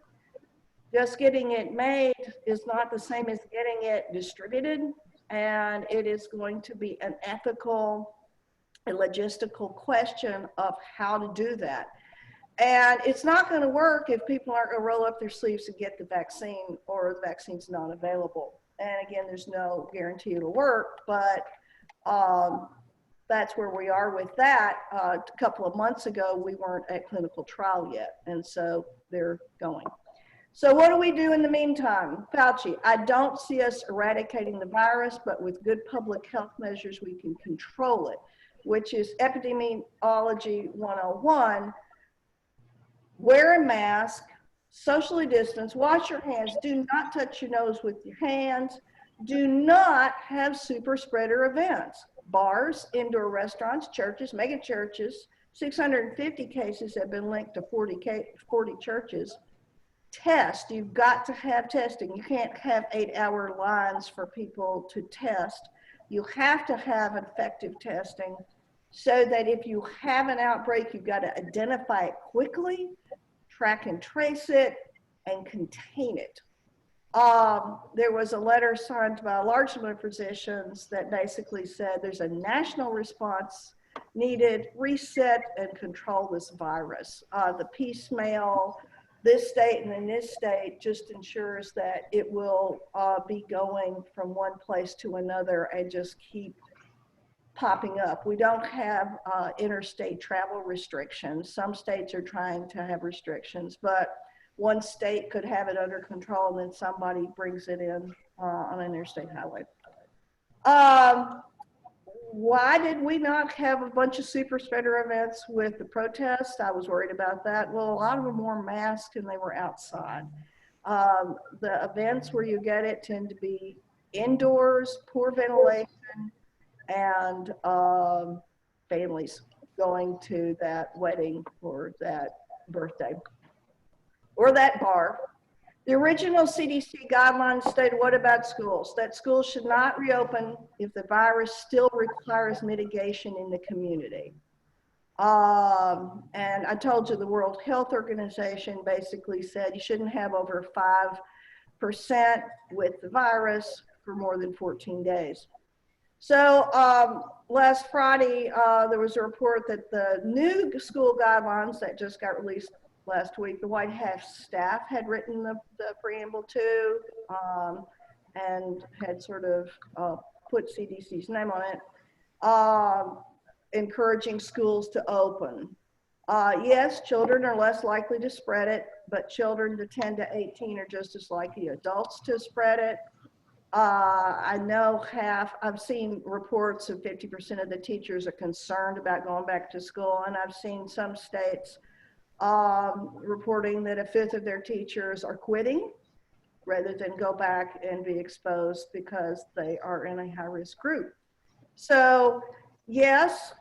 Just getting it made is not the same as getting it distributed. And it is going to be an ethical and logistical question of how to do that. And it's not going to work if people aren't going to roll up their sleeves and get the vaccine, or the vaccine's not available. And again, there's no guarantee it'll work, but that's where we are with that. A couple of months ago, we weren't at clinical trial yet, and so they're going. So what do we do in the meantime? Fauci, I don't see us eradicating the virus, but with good public health measures, we can control it, which is epidemiology 101. Wear a mask, socially distance, wash your hands, do not touch your nose with your hands, do not have super spreader events. Bars, indoor restaurants, churches, mega churches, 650 cases have been linked to 40 churches. Test, you've got to have testing. You can't have 8-hour lines for people to test. You have to have effective testing so that if you have an outbreak, you've got to identify it quickly, track and trace it, and contain it. There was a letter signed by a large number of physicians that basically said there's a national response needed, reset and control this virus. The piecemeal, this state and then this state just ensures that it will be going from one place to another and just keep popping up. We don't have interstate travel restrictions. Some states are trying to have restrictions, but one state could have it under control and then somebody brings it in on an interstate highway. Why did we not have a bunch of super spreader events with the protests? I was worried about that. Well, a lot of them wore masks and they were outside. The events where you get it tend to be indoors, poor ventilation, and families going to that wedding or that birthday or that bar. The original CDC guidelines stated, what about schools? That schools should not reopen if the virus still requires mitigation in the community. And I told you the World Health Organization basically said you shouldn't have over 5% with the virus for more than 14 days. So last Friday, there was a report that the new school guidelines that just got released last week, the White House staff had written the preamble to and had sort of put CDC's name on it, encouraging schools to open. Yes, children are less likely to spread it, but children to 10 to 18 are just as likely adults to spread it. I know I've seen reports of 50% of the teachers are concerned about going back to school, and I've seen some states reporting that 1/5 of their teachers are quitting rather than go back and be exposed because they are in a high-risk group. So yes,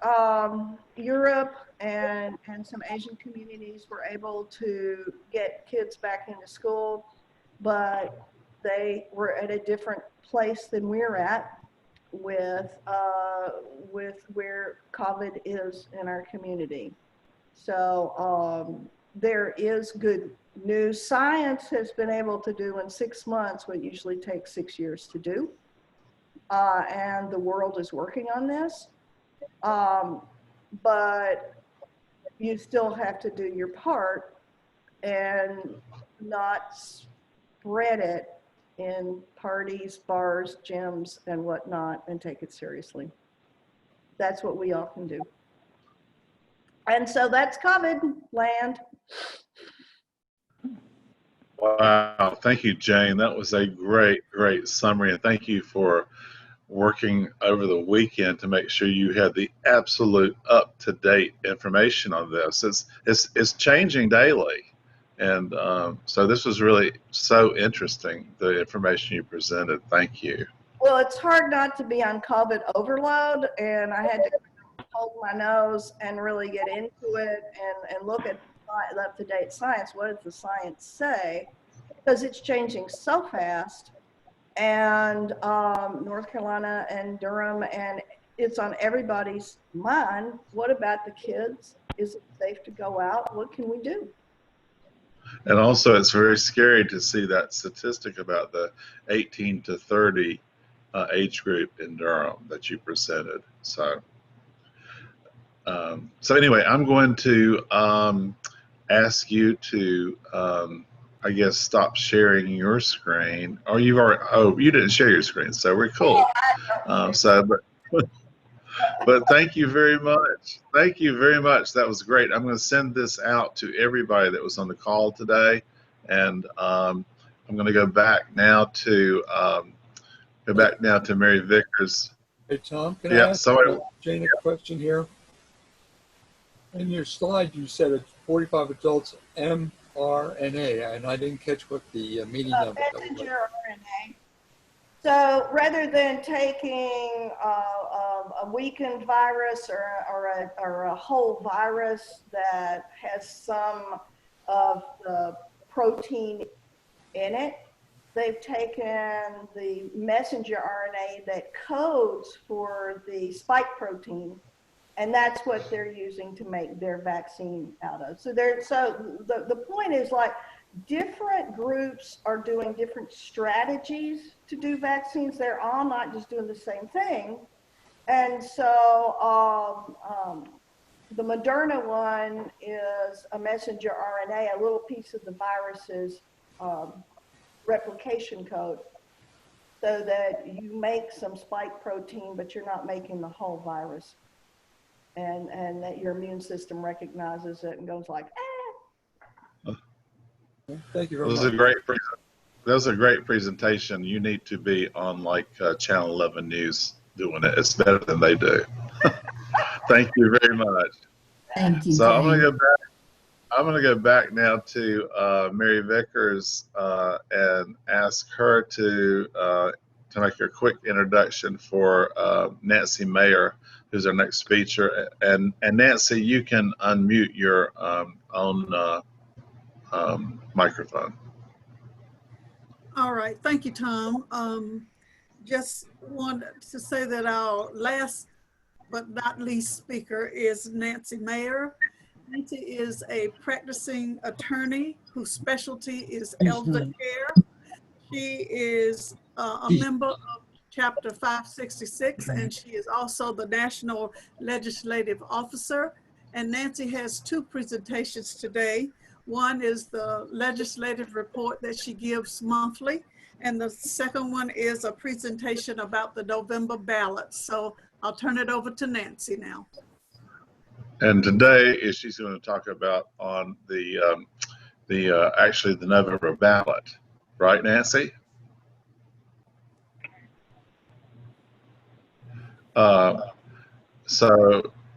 Europe and some Asian communities were able to get kids back into school, but they were at a different place than we're at with where COVID is in our community. So there is good news. Science has been able to do in 6 months what usually takes 6 years to do. And the world is working on this. But you still have to do your part and not spread it in parties, bars, gyms, and whatnot, and take it seriously. That's what we all can do. And so that's COVID land. Wow. Thank you, Jane. That was a great, great summary. And thank you for working over the weekend to make sure you had the absolute up-to-date information on this. It's changing daily. And so this was really so interesting, the information you presented. Thank you. Well, it's hard not to be on COVID overload, and I had to hold my nose and really get into it and look at up-to-date science. What does the science say? Because it's changing so fast. And North Carolina and Durham, and it's on everybody's mind. What about the kids? Is it safe to go out? What can we do? And also, it's very scary to see that statistic about the 18 to 30 age group in Durham that you presented. So anyway, I'm going to ask you to, I guess, stop sharing your screen. Or you've already, oh, you didn't share your screen, so we're cool. But thank you very much. Thank you very much. That was great. I'm going to send this out to everybody that was on the call today, and I'm going to go back now to Mary Vickers. Hey, Tom, can I Yeah, ask sorry. Jane a question here? In your slide, you said it's 45 adults mRNA, and I didn't catch what the meaning of it was. Messenger RNA. So rather than taking a weakened virus or a whole virus that has some of the protein in it, they've taken the messenger RNA that codes for the spike protein, and that's what they're using to make their vaccine out of. So the point is, like, different groups are doing different strategies to do vaccines. They're all not just doing the same thing. And so the Moderna one is a messenger RNA, a little piece of the virus's replication code, so that you make some spike protein, but you're not making the whole virus. And that your immune system recognizes it and goes like, eh. Thank you very That was a great presentation. You need to be on like Channel 11 News doing it. It's better than they do. Thank you very much. Thank you, So Jane. I'm going to go back now to Mary Vickers and ask her to make a quick introduction for Nancy Mayer, who's our next speaker. And Nancy, you can unmute your own microphone. All right, thank you, Tom. Just wanted to say that our last but not least speaker is Nancy Mayer. Nancy is a practicing attorney whose specialty is elder care. She is a member of Chapter 566, and she is also the National Legislative Officer. And Nancy has two presentations today. One is the legislative report that she gives monthly, and the second one is a presentation about the November ballot. So I'll turn it over to Nancy now. And today she's going to talk about on actually the November ballot, right, Nancy?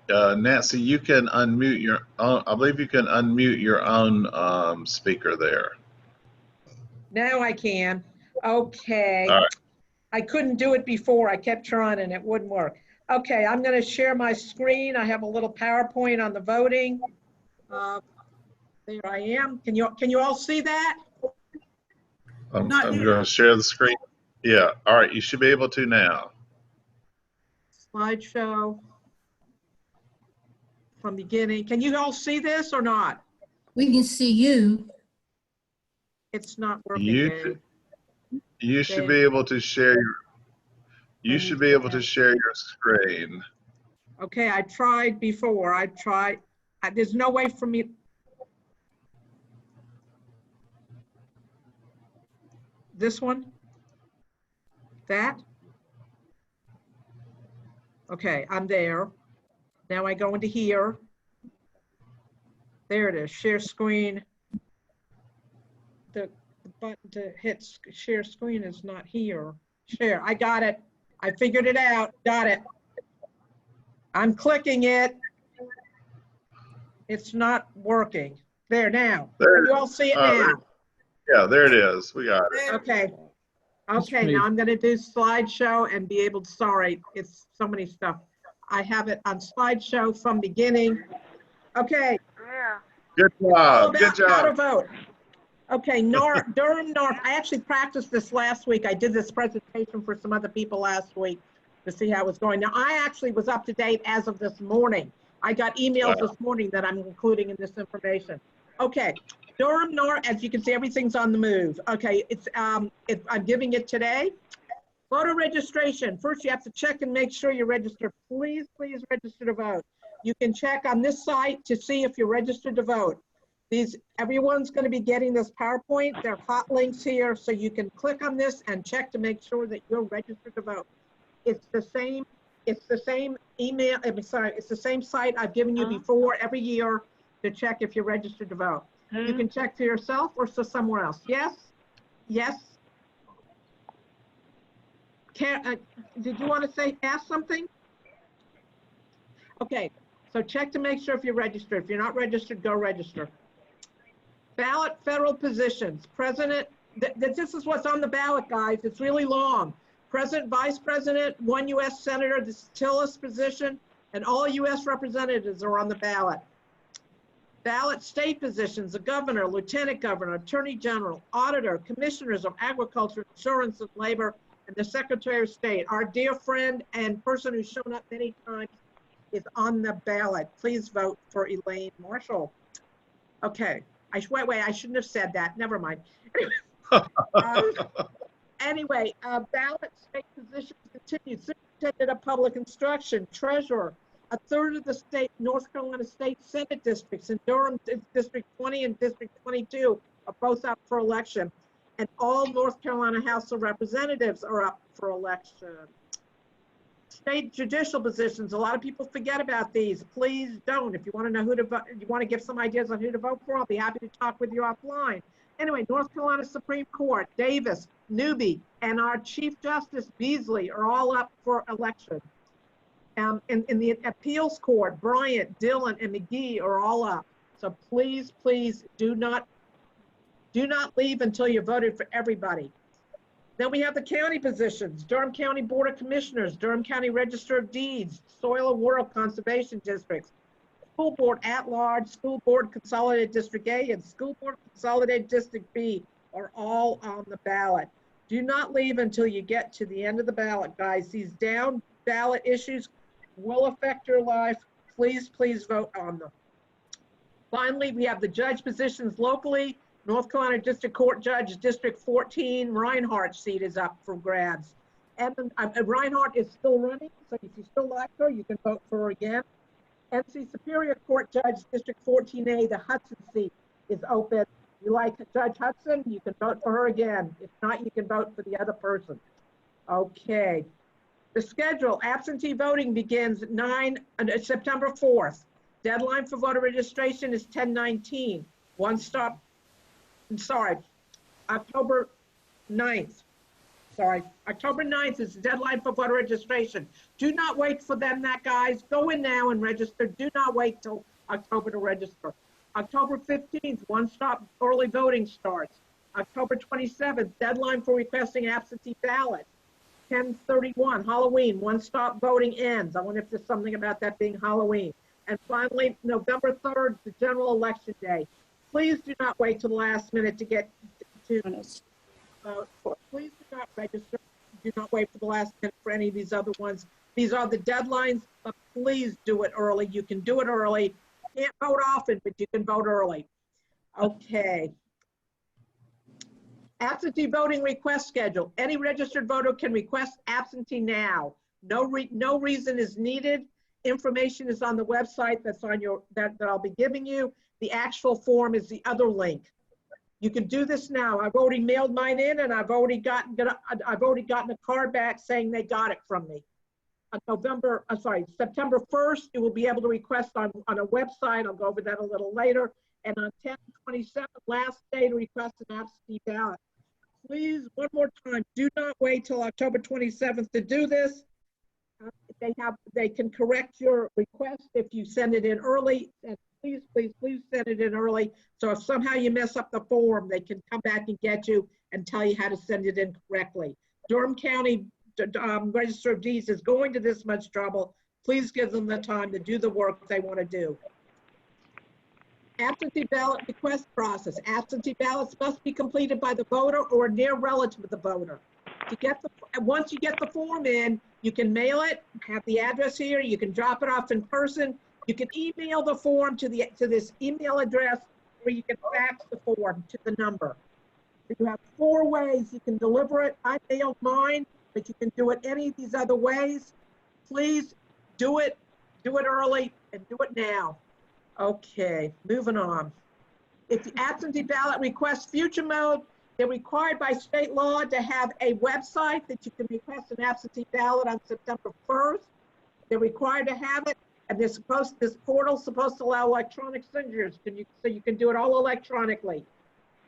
Nancy, you can unmute your own. I believe you can unmute your own speaker there. Now I can. Okay. All right. I couldn't do it before. I kept trying and it wouldn't work. Okay, I'm going to share my screen. I have a little PowerPoint on the voting. There I am. Can you all see that? I'm going to share the screen. Yeah. All right. You should be able to now. Slideshow from beginning. Can you all see this or not? We can see you. It's not working. You should be able to share your. You should be able to share your screen. Okay, I tried before. I tried. There's no way for me. This one? That? Okay, I'm there. Now I go into here. There it is, share screen. The button to hit share screen is not here. Share, I got it. I figured it out, got it. I'm clicking it. It's not working. There now. Can you all see it now? Yeah, there it is. We got it. Okay. Okay, now I'm going to do slideshow and be able to, sorry, it's so many stuff. I have it on slideshow from beginning. Okay. Yeah. Good job. Good job. How to vote. Okay, Durham NARFE. I actually practiced this last week. I did this presentation for some other people last week to see how it was going. Now, I actually was up to date as of this morning. I got emails this morning that I'm including in this information. Okay, Durham NARFE, as you can see, everything's on the move. Okay, I'm giving it today. Voter registration. First, you have to check and make sure you're registered. Please, please register to vote. You can check on this site to see if you're registered to vote. Everyone's going to be getting this PowerPoint. There are hot links here, so you can click on this and check to make sure that you're registered to vote. It's the same It's the same email, it's the same site I've given you before every year to check if you're registered to vote. You can check for yourself or so somewhere else. Yes? Yes? Did you want to ask something? Okay, so check to make sure if you're registered. If you're not registered, go register. Ballot federal positions. President, this is what's on the ballot, guys. It's really long. President, Vice President, 1 U.S. Senator, the Tillis position, and all U.S. representatives are on the ballot. Ballot state positions, the governor, lieutenant governor, attorney general, auditor, commissioners of agriculture, insurance, and labor, and the secretary of state. Our dear friend and person who's shown up many times is on the ballot. Please vote for Elaine Marshall. Okay, wait, I shouldn't have said that. Never mind. Anyway, ballot state positions continue. Superintendent of Public Instruction, treasurer, a third of the state, North Carolina State Senate districts in Durham District 20 and District 22 are both up for election. And all North Carolina House of Representatives are up for election. State judicial positions, a lot of people forget about these. Please don't. If you want to know who to vote, you want to give some ideas on who to vote for, I'll be happy to talk with you offline. Anyway, North Carolina Supreme Court, Davis, Newby, and our Chief Justice Beasley are all up for election. In the appeals court, Bryant, Dillon, and McGee are all up. So please, please do not leave until you voted for everybody. Then we have the county positions, Durham County Board of Commissioners, Durham County Register of Deeds, Soil and Water Conservation Districts, School Board at Large, School Board Consolidated District A, and School Board Consolidated District B are all on the ballot. Do not leave until you get to the end of the ballot, guys. These down ballot issues will affect your life. Please, please vote on them. Finally, we have the judge positions locally. North Carolina District Court Judge, District 14, Reinhardt seat is up for grabs. And Reinhardt is still running, so if you still like her, you can vote for her again. NC Superior Court Judge, District 14A, the Hudson seat is open. You like Judge Hudson, you can vote for her again. If not, you can vote for the other person. Okay. The schedule, absentee voting begins September 4th. Deadline for voter registration is 10/19. October 9th. October 9th is the deadline for voter registration. Do not wait for them, guys. Go in now and register. Do not wait till October to register. October 15th, one-stop early voting starts. October 27th, deadline for requesting absentee ballot. 10/31, Halloween, one-stop voting ends. I wonder if there's something about that being Halloween. And finally, November 3rd, the general election day. Please do not wait till the last minute to get to vote. Please do not register. Do not wait for the last minute for any of these other ones. These are the deadlines, but please do it early. You can do it early. You can't vote often, but you can vote early. Okay. Absentee voting request schedule. Any registered voter can request absentee now. No reason is needed. Information is on the website that's on that I'll be giving you. The actual form is the other link. You can do this now. I've already mailed mine in, and I've already gotten a card back saying they got it from me. On September 1st, you will be able to request on a website. I'll go over that a little later. And on 10/27, last day to request an absentee ballot. Please, one more time, do not wait till October 27th to do this. They can correct your request if you send it in early. And please, please, please send it in early. So if somehow you mess up the form, they can come back and get you and tell you how to send it in correctly. Durham County Register of Deeds is going to this much trouble. Please give them the time to do the work they want to do. Absentee ballot request process. Absentee ballots must be completed by the voter or a near relative of the voter. Once you get the form in, you can mail it, have the address here, you can drop it off in person, you can email the form to this email address, or you can fax the form to the number. So you have 4 ways you can deliver it. I mailed mine, but you can do it any of these other ways. Please do it early, and do it now. Okay, moving on. If the absentee ballot requests future mode, they're required by state law to have a website that you can request an absentee ballot on September 1st. They're required to have it, and this portal's supposed to allow electronic signatures. So you can do it all electronically.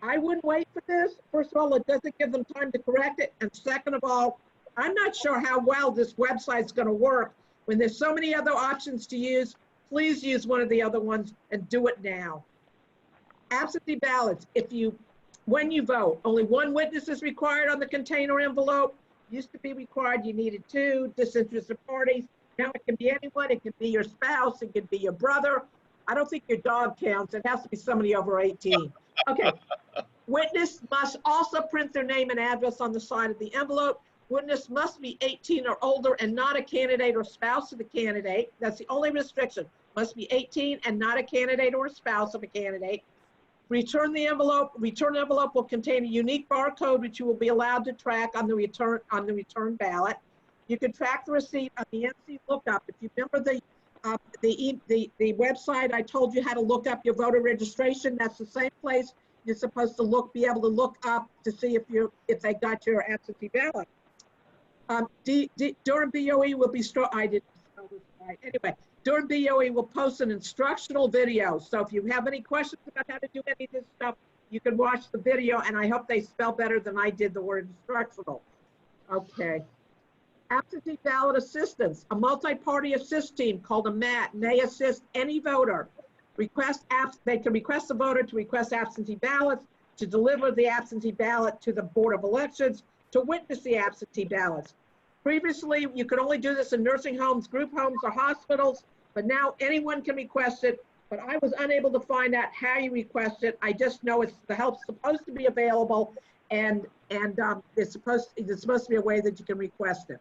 I wouldn't wait for this. First of all, it doesn't give them time to correct it. And second of all, I'm not sure how well this website's going to work. When there's so many other options to use, please use one of the other ones and do it now. Absentee ballots, when you vote, only one witness is required on the container envelope. Used to be required, you needed 2 disinterested parties. Now it can be anyone, it can be your spouse, it can be your brother. I don't think your dog counts, it has to be somebody over 18. Okay, witness must also print their name and address on the side of the envelope. Witness must be 18 or older and not a candidate or spouse of the candidate. That's the only restriction. Must be 18 and not a candidate or a spouse of a candidate. Return the envelope. Return envelope will contain a unique barcode which you will be allowed to track on the return ballot. You can track the receipt on the NC lookup. If you remember the website I told you how to look up your voter registration, that's the same place you're supposed to be able to look up to see if they got your absentee ballot. Durham BOE will be I didn't spell this right. Anyway, Durham BOE will post an instructional video. So if you have any questions about how to do any of this stuff, you can watch the video, and I hope they spell better than I did the word instructional. Okay. Absentee ballot assistance, a multi-party assist team called a MAT may assist any voter. They can request the voter to request absentee ballots, to deliver the absentee ballot to the Board of Elections, to witness the absentee ballots. Previously, you could only do this in nursing homes, group homes, or hospitals, but now anyone can request it. But I was unable to find out how you request it. I just know the help's supposed to be available, and it's supposed to be a way that you can request it.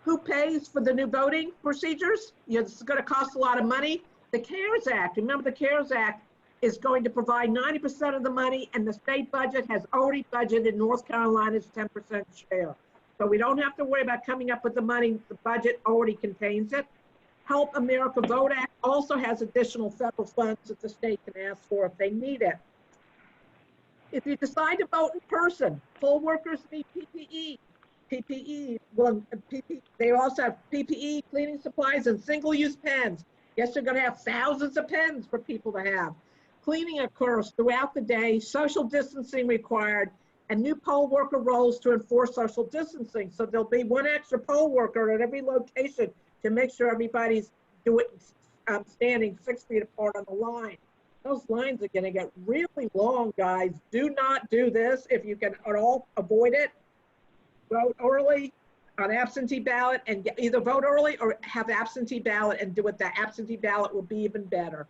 Who pays for the new voting procedures? This is going to cost a lot of money. The CARES Act, remember the CARES Act is going to provide 90% of the money, and the state budget has already budgeted North Carolina's 10% share. So we don't have to worry about coming up with the money. The budget already contains it. Help America Vote Act also has additional federal funds that the state can ask for if they need it. If you decide to vote in person, poll workers need PPE. They also have PPE, cleaning supplies, and single-use pens. Yes, they're going to have thousands of pens for people to have. Cleaning occurs throughout the day, social distancing required, and new poll worker roles to enforce social distancing. So there'll be one extra poll worker at every location to make sure everybody's standing 6 feet apart on the line. Those lines are going to get really long, guys. Do not do this if you can at all avoid it. Vote early on absentee ballot, and either vote early or have absentee ballot and do it. The absentee ballot will be even better.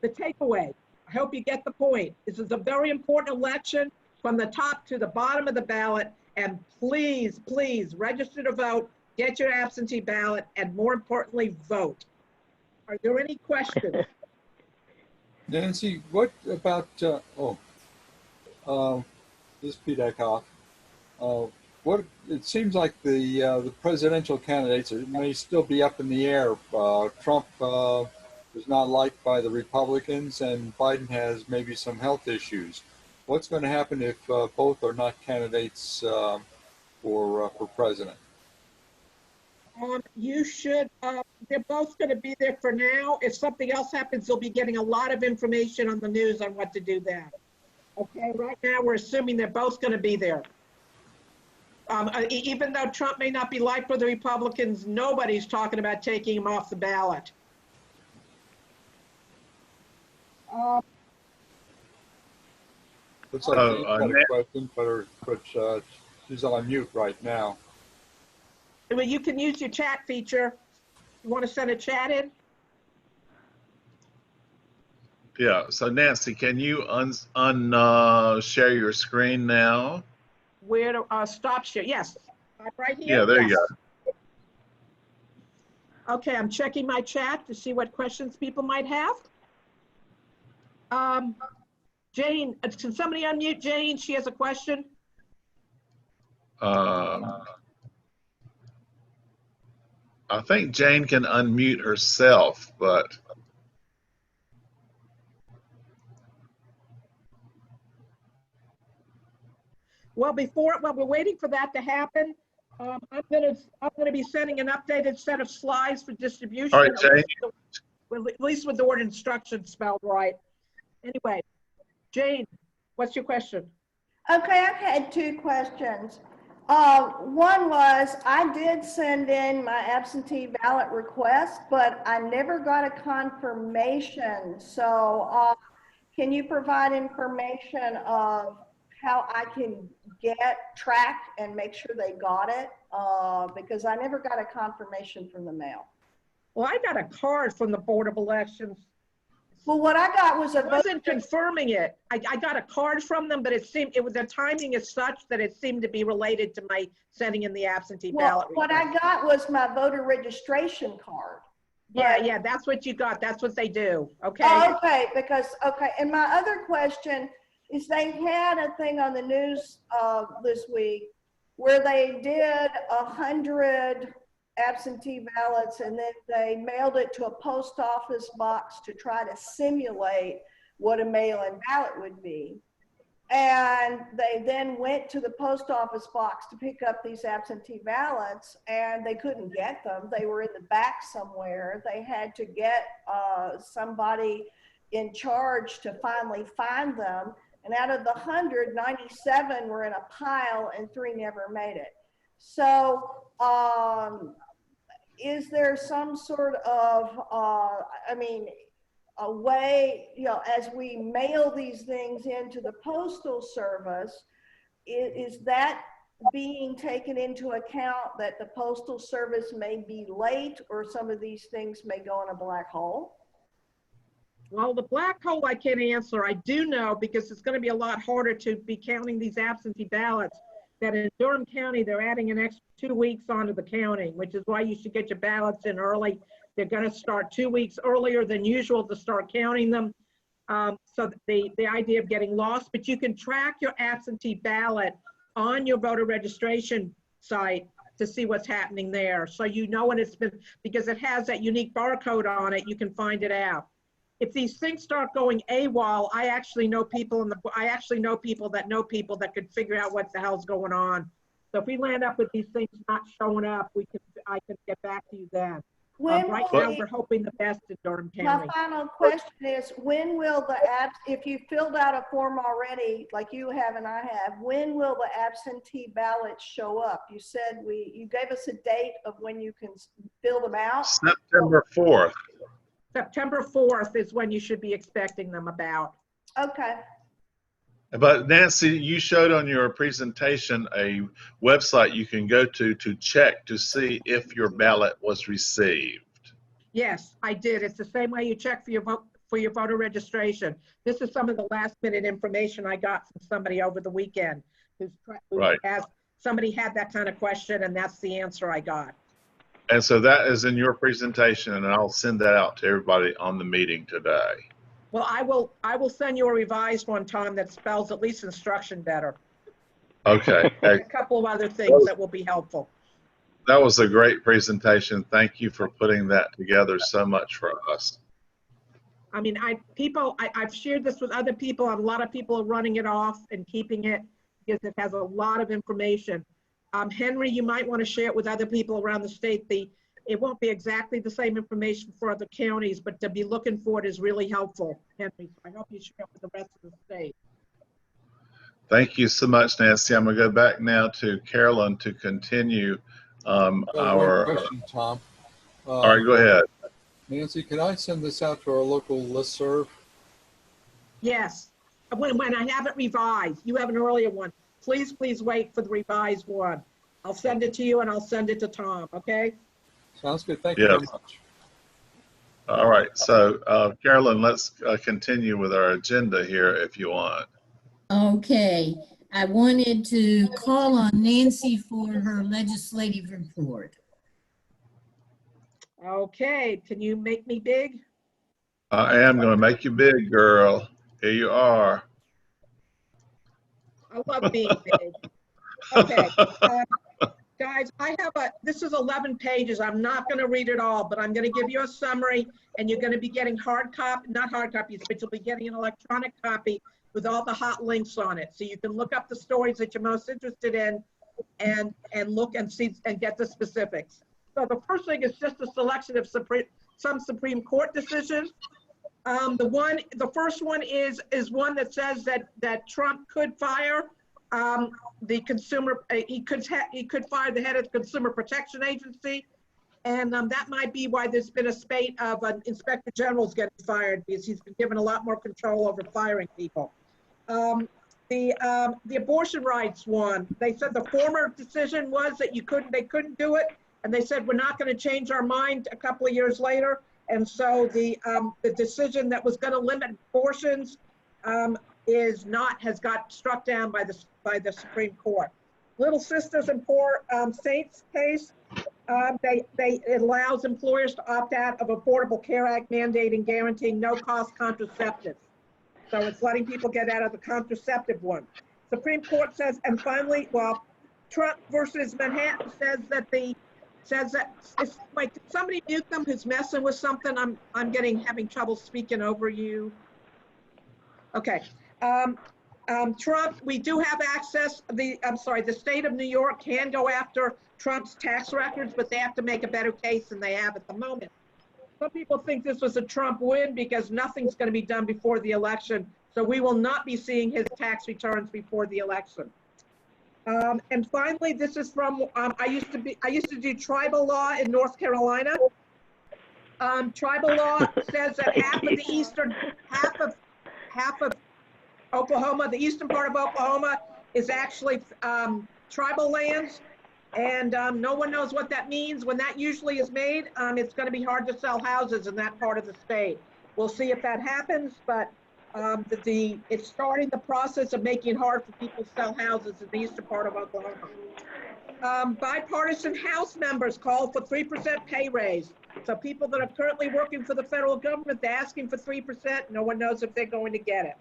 The takeaway, I hope you get the point. This is a very important election from the top to the bottom of the ballot, and please, please register to vote, get your absentee ballot, and more importantly, vote. Are there any questions? Nancy, what about, this is Pete Eckhoff. It seems like the presidential candidates may still be up in the air. Trump is not liked by the Republicans, and Biden has maybe some health issues. What's going to happen if both are not candidates for president? You should, they're both going to be there for now. If something else happens, you'll be getting a lot of information on the news on what to do then. Okay, right now we're assuming they're both going to be there. Even though Trump may not be liked by the Republicans, nobody's talking about taking him off the ballot. Looks like you've got a question, but she's on mute right now. Well, you can use your chat feature. You want to send a chat in? Yeah, so Nancy, can you share your screen now? Where to stop share? Yes, I'm right here. Yeah, there yes. you go. Okay, I'm checking my chat to see what questions people might have. Jane, can somebody unmute Jane? She has a question. I think Jane can unmute herself, but. Well, while we're waiting for that to happen, I'm gonna be sending an updated set of slides for distribution. All right, Jane. At least with the word instruction spelled right. Anyway, Jane, what's your question? Okay, I had two questions. One was, I did send in my absentee ballot request, but I never got a confirmation. So can you provide information of how I can track and make sure they got it? Because I never got a confirmation from the mail. Well, I got a card from the Board of Elections. Well, what I got was I wasn't confirming it. I got a card from them, but the timing is such that it seemed to be related to my sending in the absentee ballot request. What I got was my voter registration card. Yeah, that's what you got. That's what they do. Okay. Oh, okay, and my other question is, they had a thing on the news this week where they did 100 absentee ballots, and then they mailed it to a post office box to try to simulate what a mail-in ballot would be. And they then went to the post office box to pick up these absentee ballots, and they couldn't get them. They were in the back somewhere. They had to get somebody in charge to finally find them. And out of the 100, 97 were in a pile and 3 never made it. So is there some sort of, a way, as we mail these things into the Postal Service, is that being taken into account, that the Postal Service may be late, or some of these things may go in a black hole? Well, the black hole I can't answer. I do know, because it's going to be a lot harder to be counting these absentee ballots, that in Durham County, they're adding an extra 2 weeks onto the counting, which is why you should get your ballots in early. They're going to start 2 weeks earlier than usual to start counting them. So the idea of getting lost, but you can track your absentee ballot on your voter registration site to see what's happening there. So you know when it's been, because it has that unique barcode on it, you can find it out. If these things start going AWOL, I actually know people that could figure out what the hell's going on. So if we land up with these things not showing up, I can get back to you then. Right now, we're hoping the best in Durham County. My final question is, when will if you filled out a form already, like you have and I have, when will the absentee ballots show up? You said you gave us a date of when you can fill them out. September 4th. September 4th is when you should be expecting them about. Okay. But Nancy, you showed on your presentation a website you can go to check to see if your ballot was received. Yes, I did. It's the same way you check for your voter registration. This is some of the last minute information I got from somebody over the weekend somebody had that kind of question, and that's the answer I got. And so that is in your presentation, and I'll send that out to everybody on the meeting today. Well, I will send you a revised one, Tom, that spells at least instruction better. Okay. A couple of other things that will be helpful. That was a great presentation. Thank you for putting that together so much for us. I mean, I've shared this with other people, and a lot of people are running it off and keeping it because it has a lot of information. Henry, you might want to share it with other people around the state. It won't be exactly the same information for other counties, but to be looking for it is really helpful, Henry. So I hope you share it with the rest of the state. Thank you so much, Nancy. I'm going to go back now to Carolyn to continue One question, Tom. All right, go ahead. Nancy, can I send this out to our local listserv? Yes, when I have it revised. You have an earlier one. Please wait for the revised one. I'll send it to you and I'll send it to Tom, okay? Sounds good. Thank you very much. All right. So, Carolyn, let's continue with our agenda here if you want. Okay. I wanted to call on Nancy for her legislative report. Okay. Can you make me big? I am going to make you big, girl. Here you are. I love being big. Okay. Guys, this is 11 pages. I'm not going to read it all, but I'm going to give you a summary, and you're going to be getting not hard copies, but you'll be getting an electronic copy with all the hot links on it. So you can look up the stories that you're most interested in, and look and see and get the specifics. So the first thing is just a selection of some Supreme Court decisions. The first one is one that says that Trump could fire the consumer. He could fire the head of the Consumer Protection Agency, and that might be why there's been a spate of inspector generals getting fired, because he's been given a lot more control over firing people. The abortion rights one, they said the former decision was that they couldn't do it, and they said we're not going to change our mind a couple of years later. And so the decision that was going to limit abortions has got struck down by the Supreme Court. Little Sisters and Poor Saints case, it allows employers to opt out of Affordable Care Act mandating guaranteeing no-cost contraceptives. So it's letting people get out of the contraceptive one. Supreme Court says, and finally, well, Trump versus Manhattan says that wait, did somebody mute them who's messing with something? I'm having trouble speaking over you. Okay. Trump, we do have access. The state of New York can go after Trump's tax records, but they have to make a better case than they have at the moment. Some people think this was a Trump win because nothing's going to be done before the election. So we will not be seeing his tax returns before the election. And finally, this is from, I used to do tribal law in North Carolina. Tribal law says that half of Oklahoma, the eastern part of Oklahoma, is actually tribal lands. And no one knows what that means. When that usually is made, it's going to be hard to sell houses in that part of the state. We'll see if that happens, but it's starting the process of making it hard for people to sell houses in the eastern part of Oklahoma. Bipartisan House members called for 3% pay raise. So people that are currently working for the federal government, they're asking for 3%. No one knows if they're going to get it.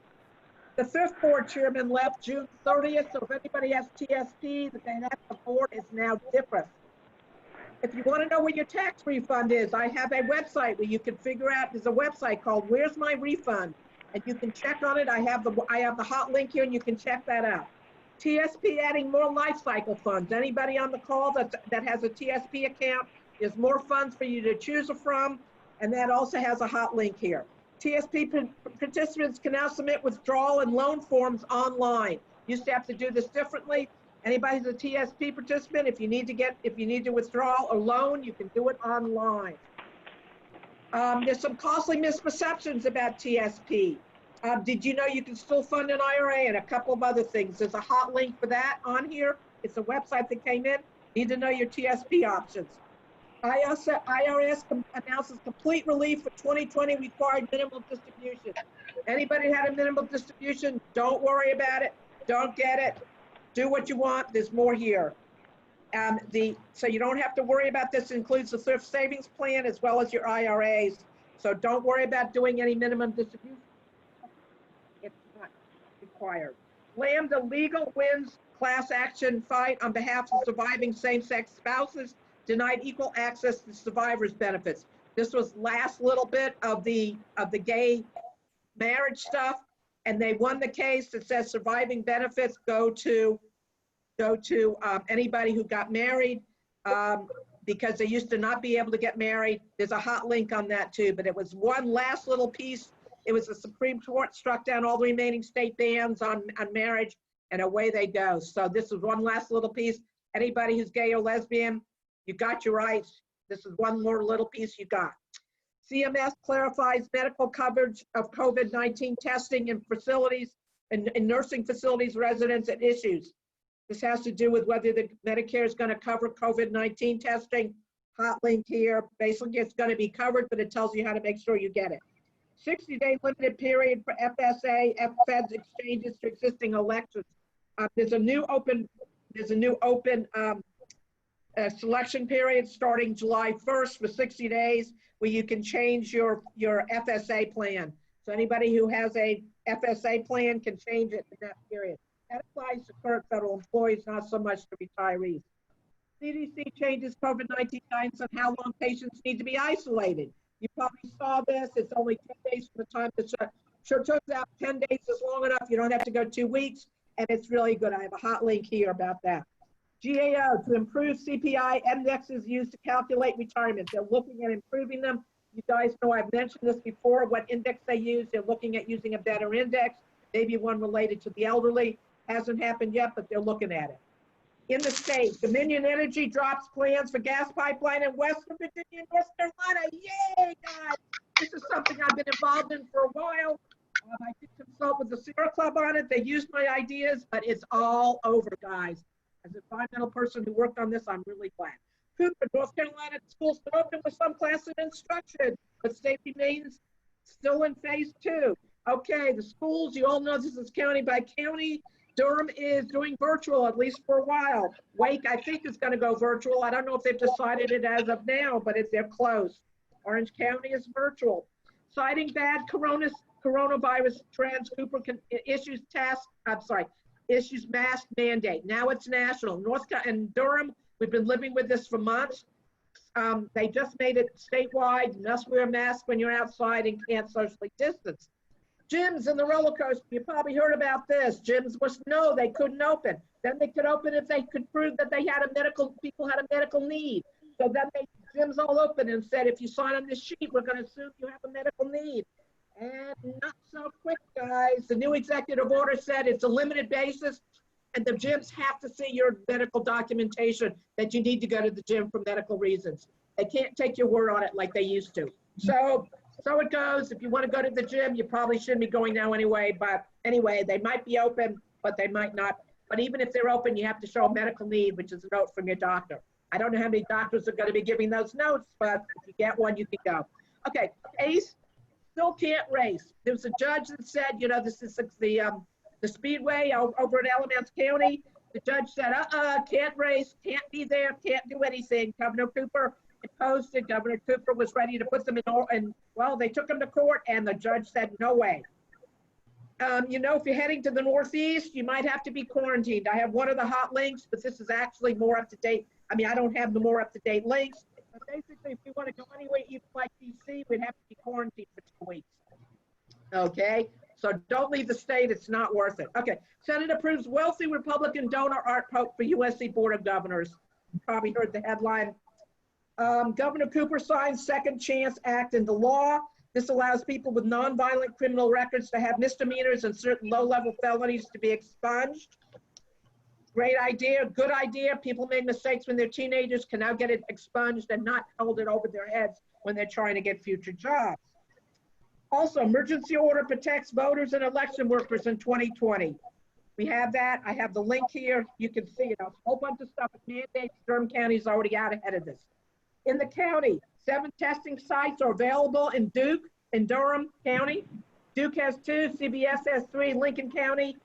The thrift board chairman left June 30th, so if anybody has TSP, the board is now different. If you want to know where your tax refund is, I have a website where you can figure out, there's a website called Where's My Refund? And you can check on it. I have the hot link here and you can check that out. TSP adding more life cycle funds. Anybody on the call that has a TSP account, there's more funds for you to choose from, and that also has a hot link here. TSP participants can now submit withdrawal and loan forms online. Used to have to do this differently. Anybody who's a TSP participant, if you need to withdraw or loan, you can do it online. There's some costly misperceptions about TSP. Did you know you can still fund an IRA and a couple of other things? There's a hot link for that on here. It's a website that came in. Need to know your TSP options. IRS announces complete relief for 2020 required minimal distribution. Anybody had a minimal distribution, don't worry about it. Don't get it. Do what you want. There's more here. So you don't have to worry about this. It includes the thrift savings plan as well as your IRAs. So don't worry about doing any minimum distribution. It's not required. Lambda Legal wins class action fight on behalf of surviving same-sex spouses, denied equal access to survivors' benefits. This was last little bit of the gay marriage stuff, and they won the case that says surviving benefits go to anybody who got married because they used to not be able to get married. There's a hot link on that too, but it was one last little piece. It was the Supreme Court struck down all the remaining state bans on marriage, and away they go. So this is one last little piece. Anybody who's gay or lesbian, you got your rights. This is one more little piece you got. CMS clarifies medical coverage of COVID-19 testing in facilities, in nursing facilities, residents, and issues. This has to do with whether the Medicare is going to cover COVID-19 testing. Hot link here. Basically, it's going to be covered, but it tells you how to make sure you get it. 60-day limited period for FSA, FFEDS exchanges to existing elections. There's a new open selection period starting July 1st for 60 days where you can change your FSA plan. So anybody who has a FSA plan can change it in that period. That applies to current federal employees, not so much to retirees. CDC changes COVID-19 guidance on how long patients need to be isolated. You probably saw this. It's only 10 days from the time the sure turns out 10 days is long enough. You don't have to go 2 weeks, and it's really good. I have a hot link here about that. GAO, to improve CPI indexes used to calculate retirement. They're looking at improving them. You guys know I've mentioned this before, what index they use. They're looking at using a better index, maybe one related to the elderly. Hasn't happened yet, but they're looking at it. In the state, Dominion Energy drops plans for gas pipeline in Western Virginia and North Carolina. Yay, guys! This is something I've been involved in for a while. I did consult with the Sierra Club on it. They used my ideas, but it's all over, guys. As an environmental person who worked on this, I'm really glad. Cooper, North Carolina, schools are open with some classes and instruction, but state remains still in phase 2. Okay, the schools, you all know this is county by county. Durham is doing virtual, at least for a while. Wake, I think, is going to go virtual. I don't know if they've decided it as of now, but they're close. Orange County is virtual. Citing bad coronavirus trends, Cooper issues mask mandate. Now it's national. And Durham, we've been living with this for months. They just made it statewide. You must wear a mask when you're outside and can't socially distance. Gyms and the roller coaster, you probably heard about this. Gyms they couldn't open. Then they could open if they could prove that people had a medical need. So then gyms all open and said, if you sign on this sheet, we're going to assume you have a medical need. And not so quick, guys. The new executive order said it's a limited basis, and the gyms have to see your medical documentation that you need to go to the gym for medical reasons. They can't take your word on it like they used to. So it goes. If you want to go to the gym, you probably shouldn't be going now anyway. But anyway, they might be open, but they might not. But even if they're open, you have to show a medical need, which is a note from your doctor. I don't know how many doctors are going to be giving those notes, but if you get one, you can go. Okay, ACE still can't race. There was a judge that said, this is the speedway over in Alamance County. The judge said, can't race, can't be there, can't do anything. Governor Cooper imposed it. Governor Cooper was ready to put them in, well, they took them to court, and the judge said, no way. If you're heading to the Northeast, you might have to be quarantined. I have one of the hot links, but this is actually more up to date. I don't have the more up to date links. But basically, if you want to go anywhere, even like DC, we'd have to be quarantined for 2 weeks. Okay, so don't leave the state. It's not worth it. Okay, Senate approves wealthy Republican donor Art Pope for USC Board of Governors. You probably heard the headline. Governor Cooper signs Second Chance Act into law. This allows people with nonviolent criminal records to have misdemeanors and certain low-level felonies to be expunged. Great idea, good idea. People made mistakes when they're teenagers, can now get it expunged and not hold it over their heads when they're trying to get future jobs. Also, emergency order protects voters and election workers in 2020. We have that. I have the link here. You can see it. A whole bunch of stuff with mandates. Durham County is already out ahead of this. In the county, 7 testing sites are available in Duke and Durham County. Duke has 2, CBS has 3, Lincoln County,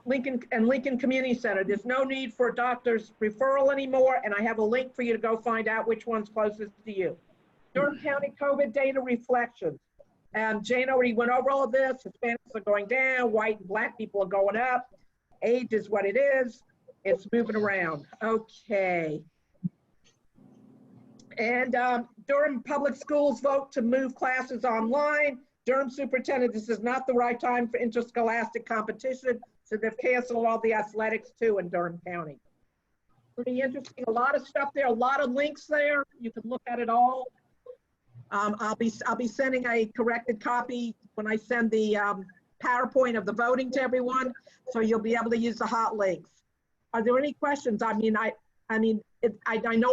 Lincoln Community Center. There's no need for a doctor's referral anymore, and I have a link for you to go find out which one's closest to you. Durham County COVID data reflections. Jane already went over all of this. Hispanics are going down, white and black people are going up. Age is what it is. It's moving around. Okay. And Durham Public Schools vote to move classes online. Durham Superintendent, this is not the right time for interscholastic competition, so they've canceled all the athletics too in Durham County. Pretty interesting, a lot of stuff there, a lot of links there. You can look at it all. I'll be sending a corrected copy when I send the PowerPoint of the voting to everyone, so you'll be able to use the hot links. Are there any questions? I know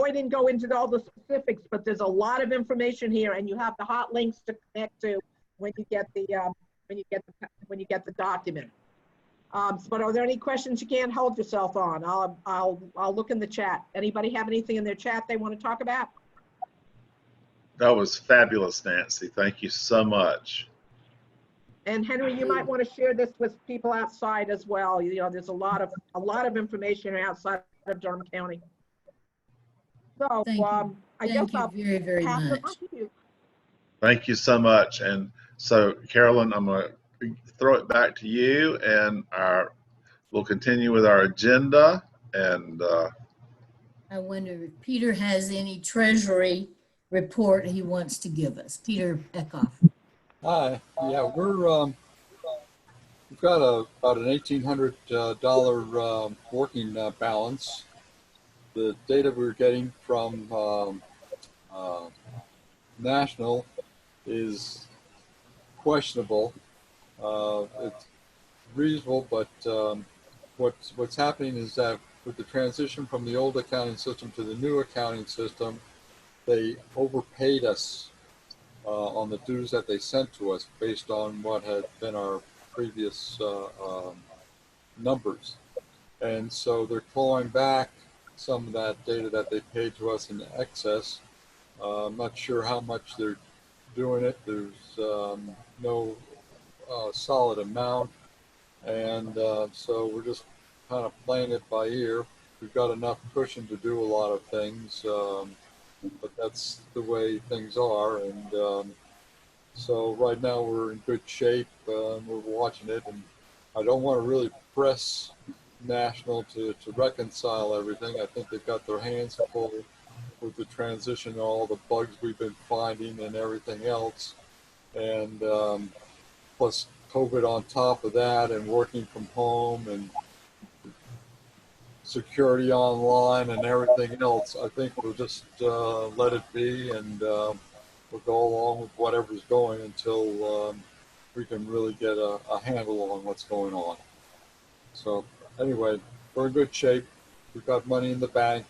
I didn't go into all the specifics, but there's a lot of information here, and you have the hot links to connect to when you get the document. But are there any questions you can't hold yourself on? I'll look in the chat. Anybody have anything in their chat they want to talk about? That was fabulous, Nancy. Thank you so much. And Henry, you might want to share this with people outside as well. There's a lot of information outside of Durham County. So Thank you. I Thank guess you I'll very, very pass it much. on to you. Thank you so much. And so, Carolyn, I'm going to throw it back to you, and we'll continue with our agenda. And I wonder if Peter has any treasury report he wants to give us. Peter Eckhoff. Hi. Yeah, we've got about an $1,800 working balance. The data we're getting from National is questionable. It's reasonable, but what's happening is that with the transition from the old accounting system to the new accounting system, they overpaid us on the dues that they sent to us based on what had been our previous numbers. And so they're clawing back some of that data that they paid to us in excess. I'm not sure how much they're doing it. There's no solid amount. And so we're just kind of playing it by ear. We've got enough cushion to do a lot of things, but that's the way things are. And so right now we're in good shape. We're watching it, and I don't want to really press National to reconcile everything. I think they've got their hands full with the transition and all the bugs we've been finding and everything else. And plus COVID on top of that, and working from home and security online and everything else. I think we'll just let it be, and we'll go along with whatever's going until we can really get a handle on what's going on. So anyway, we're in good shape. We've got money in the bank,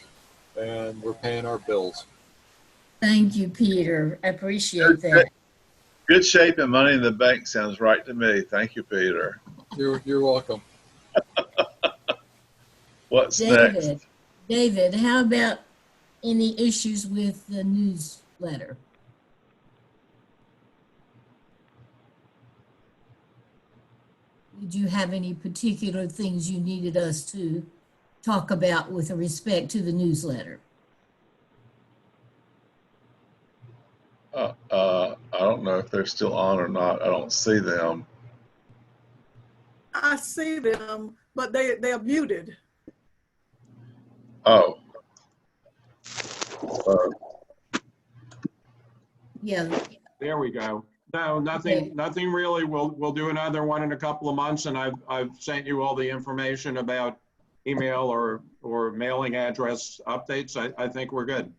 and we're paying our bills. Thank you, Peter. I appreciate that. Good shape and money in the bank sounds right to me. Thank you, Peter. You're welcome. What's next? David, how about any issues with the newsletter? Did you have any particular things you needed us to talk about with respect to the newsletter? I don't know if they're still on or not. I don't see them. I see them, but they're muted. Oh. Yeah. There we go. No, nothing really. We'll do another one in a couple of months, and I've sent you all the information about email or mailing address updates. I think we're good.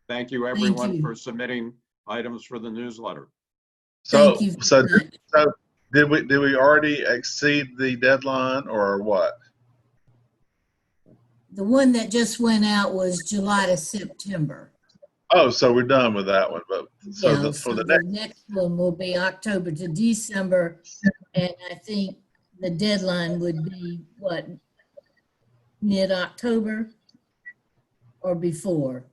Thank you, everyone, for submitting items for the newsletter. So, Thank you so did we already exceed the deadline or what? The one that just went out was July to September. Oh, so we're done with that one. But so Yeah, for the the next one will be October to December, and I think the deadline would be what, mid-October or before?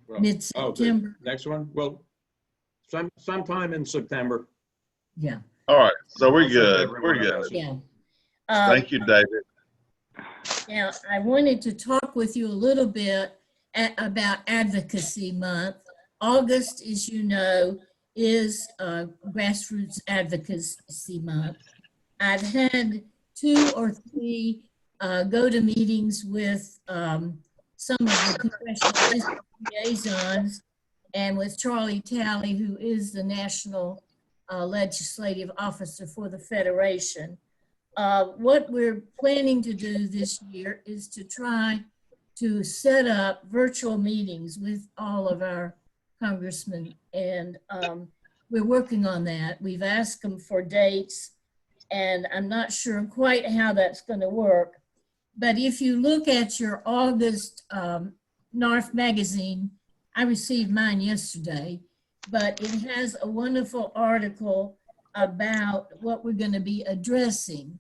Well, mid-September. Next one. Well, sometime in September. Yeah. All right. So we're good. We're good. Yeah. Thank you, David. Now, I wanted to talk with you a little bit about Advocacy Month. August, as you know, is Grassroots Advocacy Month. I've had 2 or 3 go-to-meetings with some of the congressional district liaisons and with Charlie Talley, who is the National Legislative Officer for the Federation. What we're planning to do this year is to try to set up virtual meetings with all of our congressmen, and we're working on that. We've asked them for dates, and I'm not sure quite how that's going to work. But if you look at your August NARFE magazine, I received mine yesterday, but it has a wonderful article about what we're going to be addressing.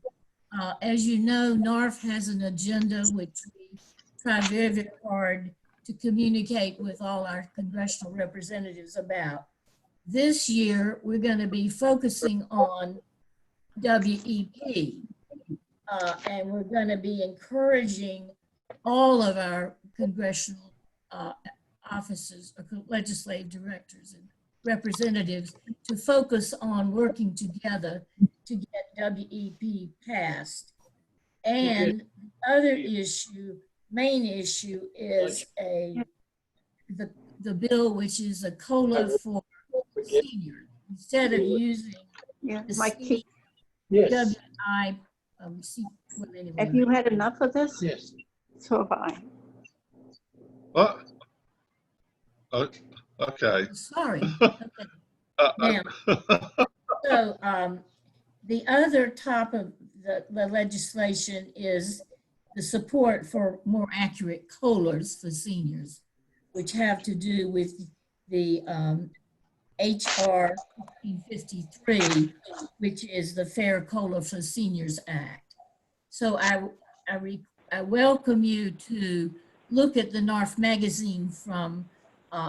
As you know, NARFE has an agenda which we try very, very hard to communicate with all our congressional representatives about. This year, we're going to be focusing on WEP, and we're going to be encouraging all of our congressional officers, legislative directors and representatives to focus on working together to get WEP passed. And the other issue, main issue, is the bill, which is a COLA for seniors. Instead of using the Yes. WI, see, well, anyway. Have you had enough of this? Yes. So have I. What? Okay. Sorry. Okay. Now, Uh, so the other top of the legislation is the support for more accurate COLAs for seniors, which have to do with the HR 1553, which is the Fair COLA for Seniors Act. So I welcome you to look at the NARFE magazine from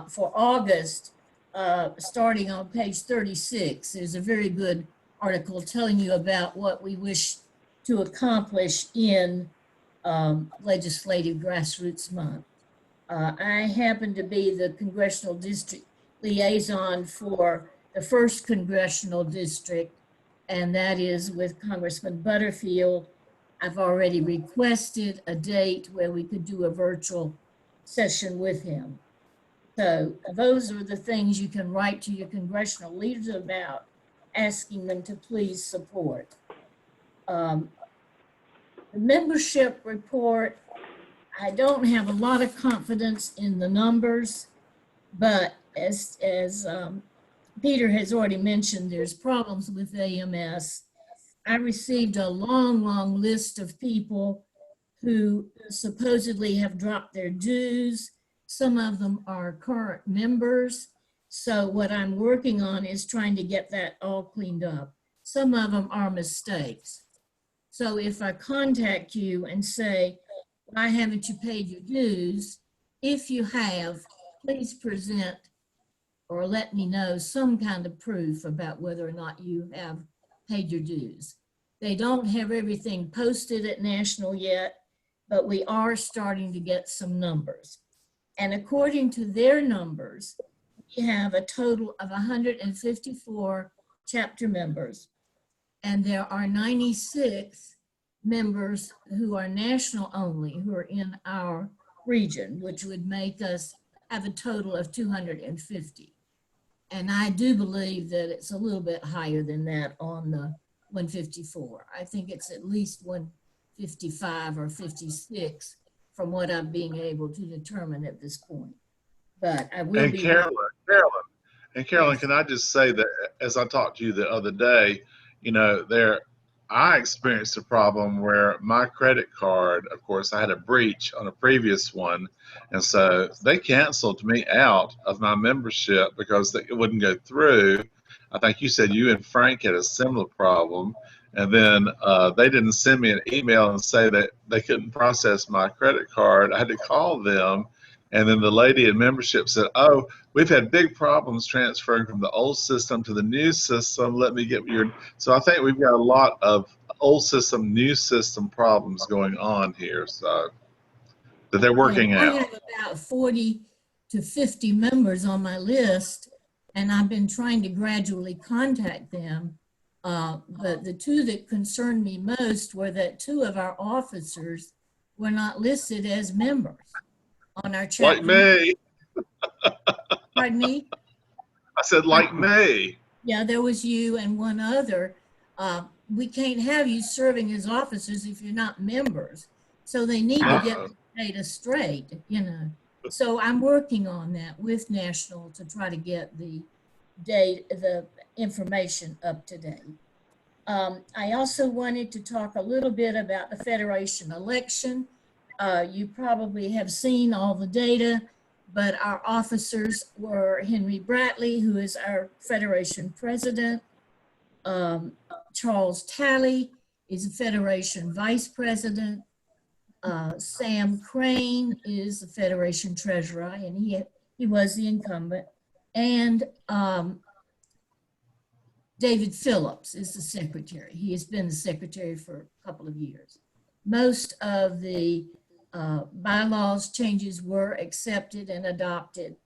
for August, starting on page 36. There's a very good article telling you about what we wish to accomplish in Legislative Grassroots Month. I happen to be the Congressional District Liaison for the 1st Congressional District, and that is with Congressman Butterfield. I've already requested a date where we could do a virtual session with him. So those are the things you can write to your congressional leaders about, asking them to please support. The membership report, I don't have a lot of confidence in the numbers, but as Peter has already mentioned, there's problems with AMS. I received a long list of people who supposedly have dropped their dues. Some of them are current members. So what I'm working on is trying to get that all cleaned up. Some of them are mistakes. So if I contact you and say, why haven't you paid your dues? If you have, please present or let me know some kind of proof about whether or not you have paid your dues. They don't have everything posted at National yet, but we are starting to get some numbers. And according to their numbers, we have a total of 154 chapter members, and there are 96 members who are national only, who are in our region, which would make us have a total of 250. And I do believe that it's a little bit higher than that on the 154. I think it's at least 155 or 56 from what I'm being able to determine at this point. But I will be. Carolyn, can I just say that as I talked to you the other day, you know, I experienced a problem where my credit card, of course, I had a breach on a previous one. And so they canceled me out of my membership because it wouldn't go through. I think you said you and Frank had a similar problem. And then they didn't send me an email and say that they couldn't process my credit card. I had to call them. And then the lady in membership said, oh, we've had big problems transferring from the old system to the new system. Let me get your. So I think we've got a lot of old system, new system problems going on here. So that they're working out. I have about 40 to 50 members on my list, and I've been trying to gradually contact them. But the two that concerned me most were that 2 of our officers were not listed as members on our chapter. Like me. Pardon me? I said like me. Yeah, there was you and one other. We can't have you serving as officers if you're not members. So they need to get the data straight, you know. So I'm working on that with National to try to get the information up to date. I also wanted to talk a little bit about the Federation election. You probably have seen all the data, but our officers were Henry Bradley, who is our Federation president. Charles Talley is a Federation vice president. Sam Crane is the Federation treasurer, and he was the incumbent. And David Phillips is the secretary. He has been the secretary for a couple of years. Most of the bylaws changes were accepted and adopted.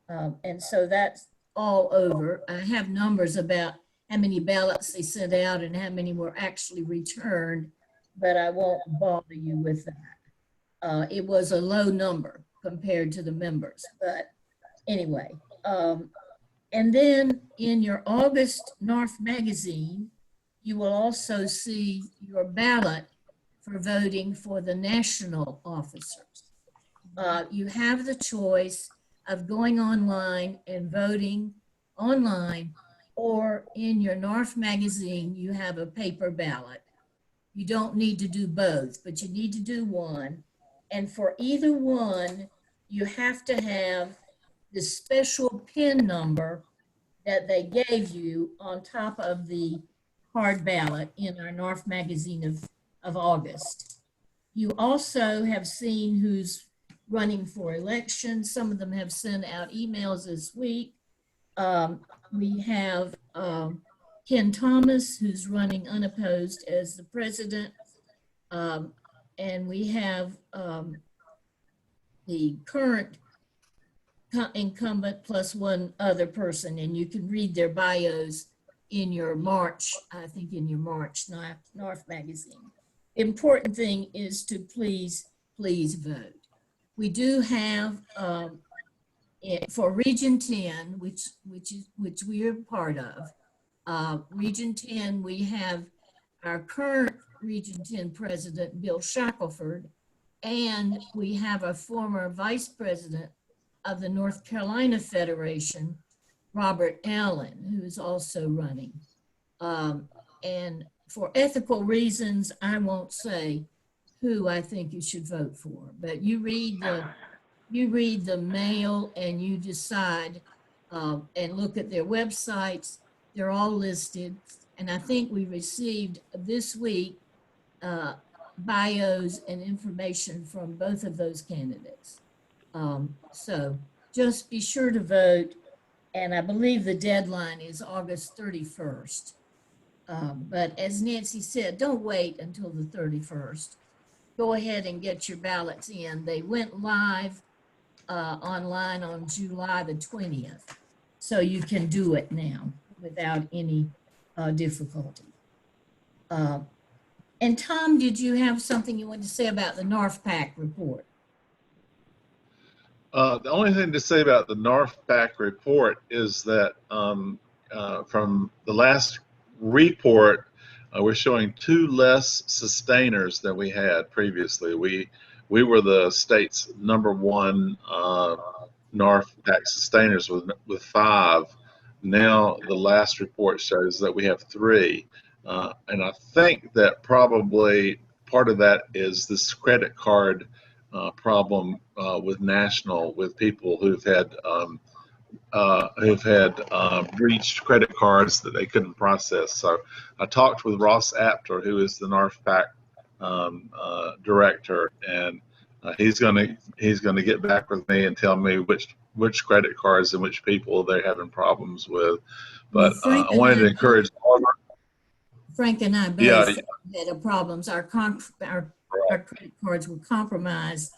And so that's all over. I have numbers about how many ballots they sent out and how many were actually returned, but I won't bother you with that. It was a low number compared to the members, but anyway. And then in your August NARFE magazine, you will also see your ballot for voting for the national officers. You have the choice of going online and voting online, or in your NARFE magazine, you have a paper ballot. You don't need to do both, but you need to do one. And for either one, you have to have the special PIN number that they gave you on top of the hard ballot in our NARFE magazine of August. You also have seen who's running for election. Some of them have sent out emails this week. We have Ken Thomas, who's running unopposed as the president. And we have the current incumbent plus one other person, and you can read their bios in your March, I think in your March NARFE magazine. Important thing is to please vote. We do have for Region 10, which we are part of. Region 10, we have our current Region 10 president, Bill Shackelford, and we have a former vice president of the North Carolina Federation, Robert Allen, who is also running. And for ethical reasons, I won't say who I think you should vote for, but you read the mail and you decide and look at their websites. They're all listed. And I think we received this week bios and information from both of those candidates. So just be sure to vote. And I believe the deadline is August 31st. But as Nancy said, don't wait until the 31st. Go ahead and get your ballots in. They went live online on July the 20th. So you can do it now without any difficulty. And Tom, did you have something you wanted to say about the NARFE PAC report? The only thing to say about the NARFE PAC report is that from the last report, we're showing 2 less sustainers than we had previously. We were the state's #1 NARFE PAC sustainers with 5. Now the last report shows that we have 3. And I think that probably part of that is this credit card problem with national, with people who've had breached credit cards that they couldn't process. So I talked with Ross Apter, who is the NARFE PAC director, and he's gonna get back with me and tell me which credit cards and which people they're having problems with. But I wanted to encourage all of our, Frank and I both had problems. Our credit cards were compromised,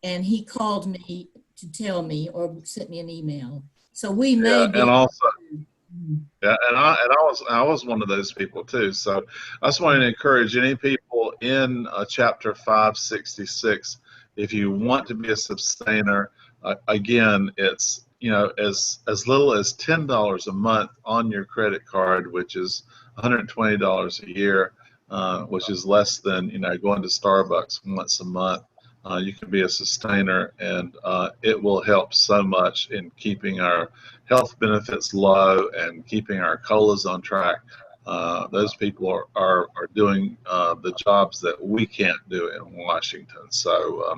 and he called me to tell me or sent me an email. So we may be. And also, and I was one of those people too. So I just wanted to encourage any people in Chapter 566, if you want to be a sustainer, again, it's as little as $10 a month on your credit card, which is $120 a year, which is less than going to Starbucks once a month. You can be a sustainer, and it will help so much in keeping our health benefits low and keeping our COLAs on track. Those people are doing the jobs that we can't do in Washington. So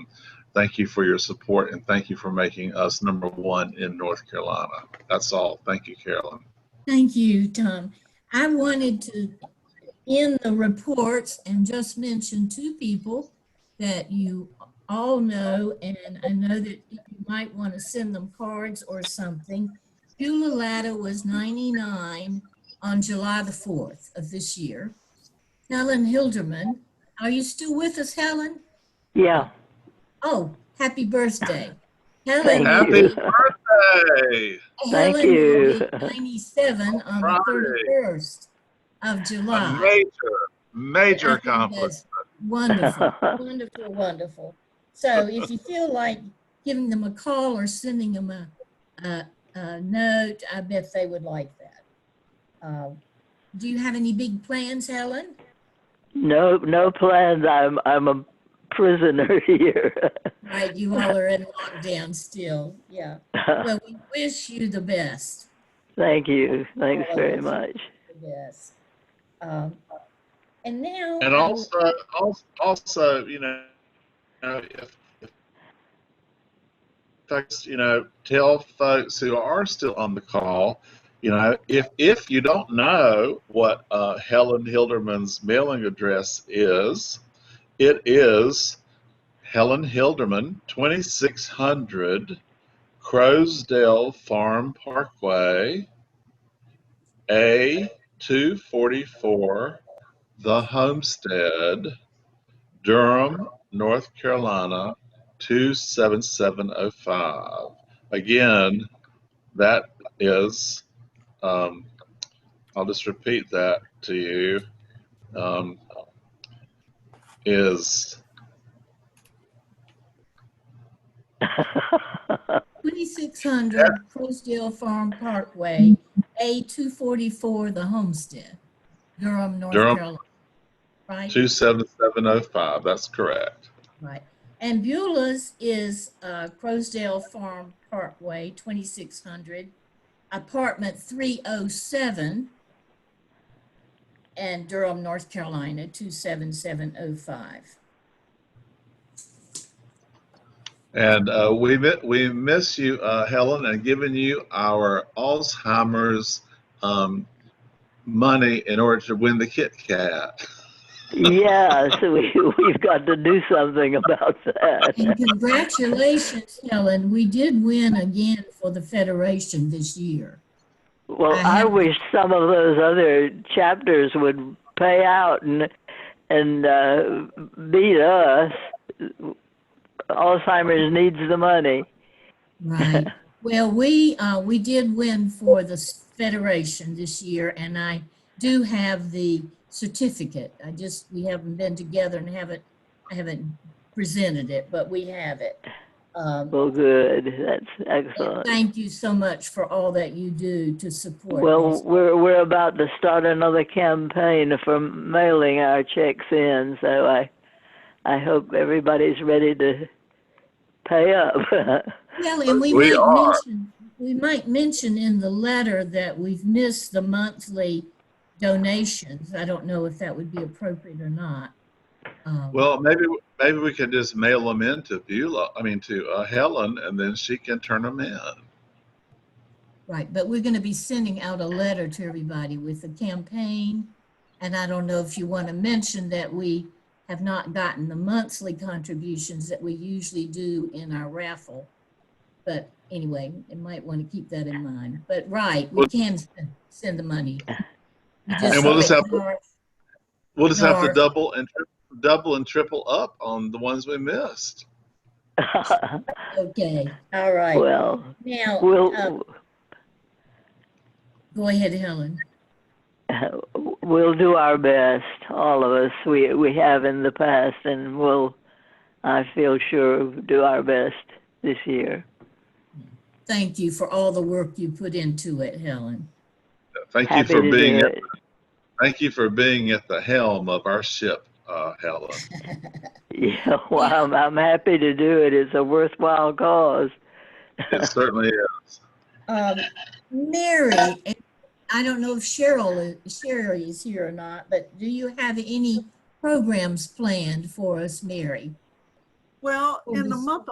thank you for your support, and thank you for making us #1 in North Carolina. That's all. Thank you, Carolyn. Thank you, Tom. I wanted to end the reports and just mention 2 people that you all know, and I know that you might want to send them cards or something. Beulah Latta was 99 on July the 4th of this year. Helen Hilderman, are you still with us, Helen? Yeah. Oh, happy birthday. Thank Happy you. birthday. Thank Helen you. will be 97 on the 31st of July. A major I think accomplishment. that's wonderful, wonderful, wonderful. So if you feel like giving them a call or sending them a note, I bet they would like that. Do you have any big plans, Helen? No, no plans. I'm a prisoner here. Right, you all are in lockdown still. Yeah. Well, we wish you the best. Thank you. Thanks All of very us. much. The best. And now, And also, you know, if folks, you know, tell folks who are still on the call, you know, if you don't know what Helen Hilderman's mailing address is, it is Helen Hilderman, 2600 Crowsdale Farm Parkway, A244, The Homestead, Durham, North Carolina, 27705. Again, that is, I'll just repeat that to you, is 2600 Crowsdale Farm Parkway, A244, The Homestead, Durham, North Durham, Carolina. Right? 27705. That's correct. Right. And Beulah's is Crowsdale Farm Parkway, 2600, apartment 307, and Durham, North Carolina, 27705. And we miss you, Helen, and giving you our Alzheimer's money in order to win the Kit Kat. Yeah, so we've got to do something about that. And congratulations, Helen. We did win again for the Federation this year. Well, I wish some of those other chapters would pay out and beat us. Alzheimer's needs the money. Right. Well, we did win for the Federation this year, and I do have the certificate. We haven't been together and I haven't presented it, but we have it. Well, good. That's excellent. Thank you so much for all that you do to support. Well, we're about to start another campaign for mailing our checks in, so I hope everybody's ready to pay up. Well, and we might mention in the letter that we've missed the monthly donations. I don't know if that would be appropriate or not. Well, maybe we could just mail them in to to Helen, and then she can turn them in. Right, but we're going to be sending out a letter to everybody with the campaign, and I don't know if you want to mention that we have not gotten the monthly contributions that we usually do in our raffle. But anyway, you might want to keep that in mind. But right, we can send the money. And we'll just have to double and triple up on the ones we missed. Okay, all right. Well, now go ahead, Helen. We'll do our best, all of us. We have in the past, and I feel sure, do our best this year. Thank you for all the work you put into it, Helen. Thank you for being at the helm of our ship, Helen. Yeah, well, I'm happy to do it. It's a worthwhile cause. It certainly is. Mary, I don't know if Sherry is here or not, but do you have any programs planned for us, Mary? Well, in the month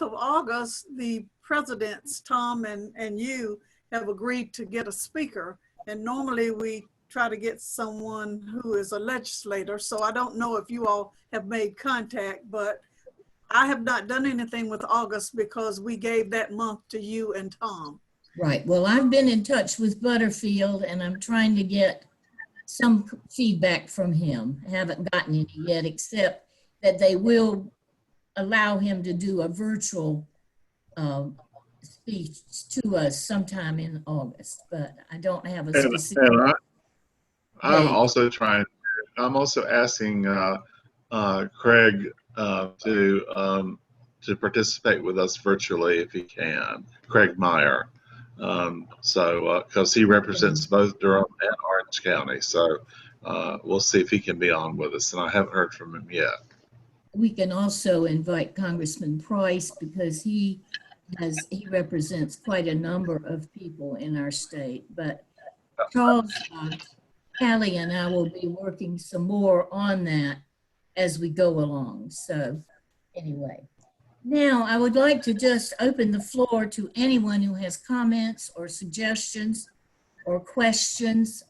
of August, the presidents, Tom and you, have agreed to get a speaker. And normally we try to get someone who is a legislator. So I don't know if you all have made contact, but I have not done anything with August because we gave that month to you and Tom. Right. Well, I've been in touch with Butterfield, and I'm trying to get some feedback from him. I haven't gotten any yet, except that they will allow him to do a virtual speech to us sometime in August, but I don't have a specific. I'm also asking Craig to participate with us virtually if he can. Craig Meyer. Because he represents both Durham and Orange County. So we'll see if he can be on with us, and I haven't heard from him yet. We can also invite Congressman Price because he represents quite a number of people in our state. But Charles, Callie and I will be working some more on that as we go along. So anyway, now I would like to just open the floor to anyone who has comments or suggestions or questions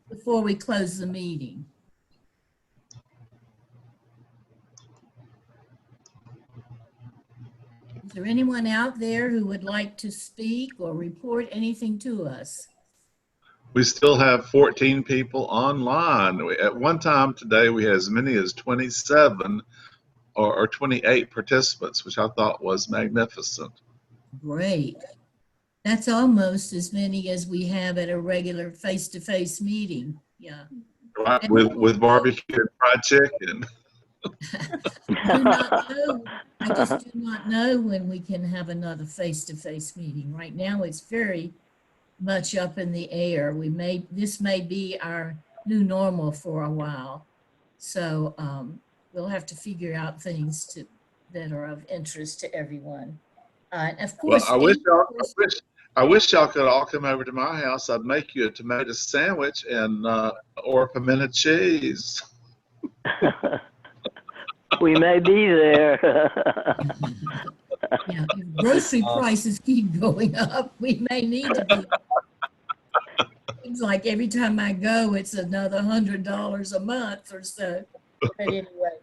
before we close the meeting. Is there anyone out there who would like to speak or report anything to us? We still have 14 people online. At one time today, we had as many as 27 or 28 participants, which I thought was magnificent. Great. That's almost as many as we have at a regular face-to-face meeting. Yeah. Right, with barbecue and fried chicken. I do not know. I just do not know when we can have another face-to-face meeting. Right now, it's very much up in the air. This may be our new normal for a while. So we'll have to figure out things that are of interest to everyone. Of course, Well, I wish y'all could all come over to my house. I'd make you a tomato sandwich and or a pimento cheese. We may be there. yeah, if grocery prices keep going up, we may need to be. Seems like every time I go, it's another $100 a month or so. But anyway,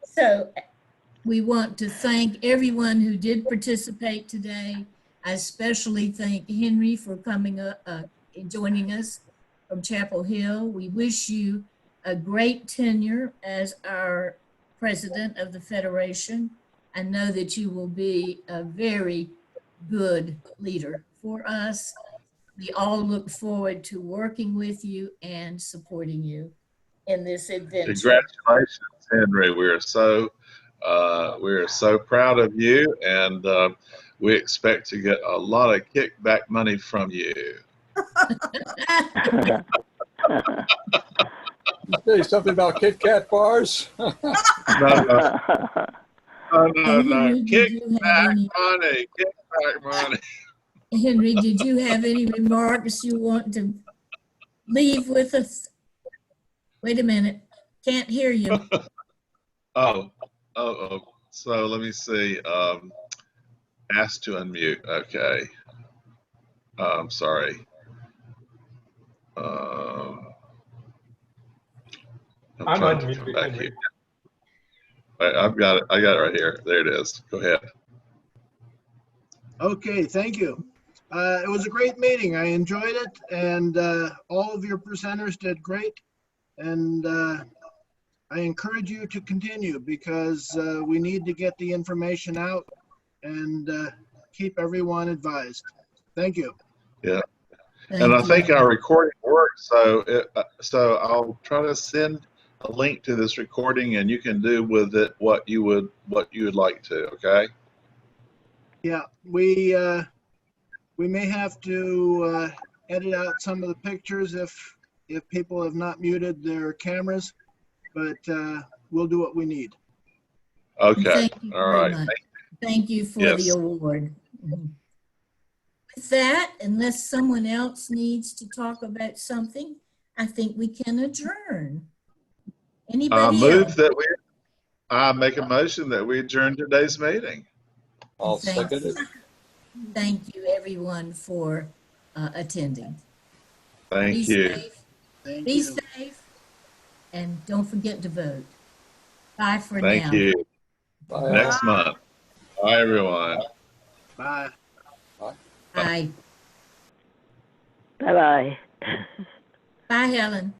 so we want to thank everyone who did participate today. I especially thank Henry for coming up and joining us from Chapel Hill. We wish you a great tenure as our president of the Federation. I know that you will be a very good leader for us. We all look forward to working with you and supporting you in this adventure. Congratulations, Henry. We are so proud of you, and we expect to get a lot of kickback money from you. You say something about Kit Kat bars? No. Henry, Kickback money. Henry, did you have any remarks you want to leave with us? Wait a minute, can't hear you. Oh. So let me see. Ask to unmute. Okay. I'm sorry. I'm trying to come back here. I've got it. I got it right here. There it is. Go ahead. Okay, thank you. It was a great meeting. I enjoyed it, and all of your presenters did great. And I encourage you to continue because we need to get the information out and keep everyone advised. Thank you. Yeah. Thank And I you. think our recording works. So I'll try to send a link to this recording, and you can do with it what you would like to. Okay. Yeah, we may have to edit out some of the pictures if people have not muted their cameras, but we'll do what we need. Okay. Thank you All very right. much. Thank you for Yes. the award. Mhm. With that, unless someone else needs to talk about something, I think we can adjourn. Anybody else? I make a motion that we adjourn today's meeting. I'll second it. Thank you, everyone, for attending. Thank Be you. safe. Thank Be you. safe, and don't forget to vote. Bye for now. Thank you. Bye. Next month. Bye, everyone. Bye. Bye. Bye-bye. Bye, Helen.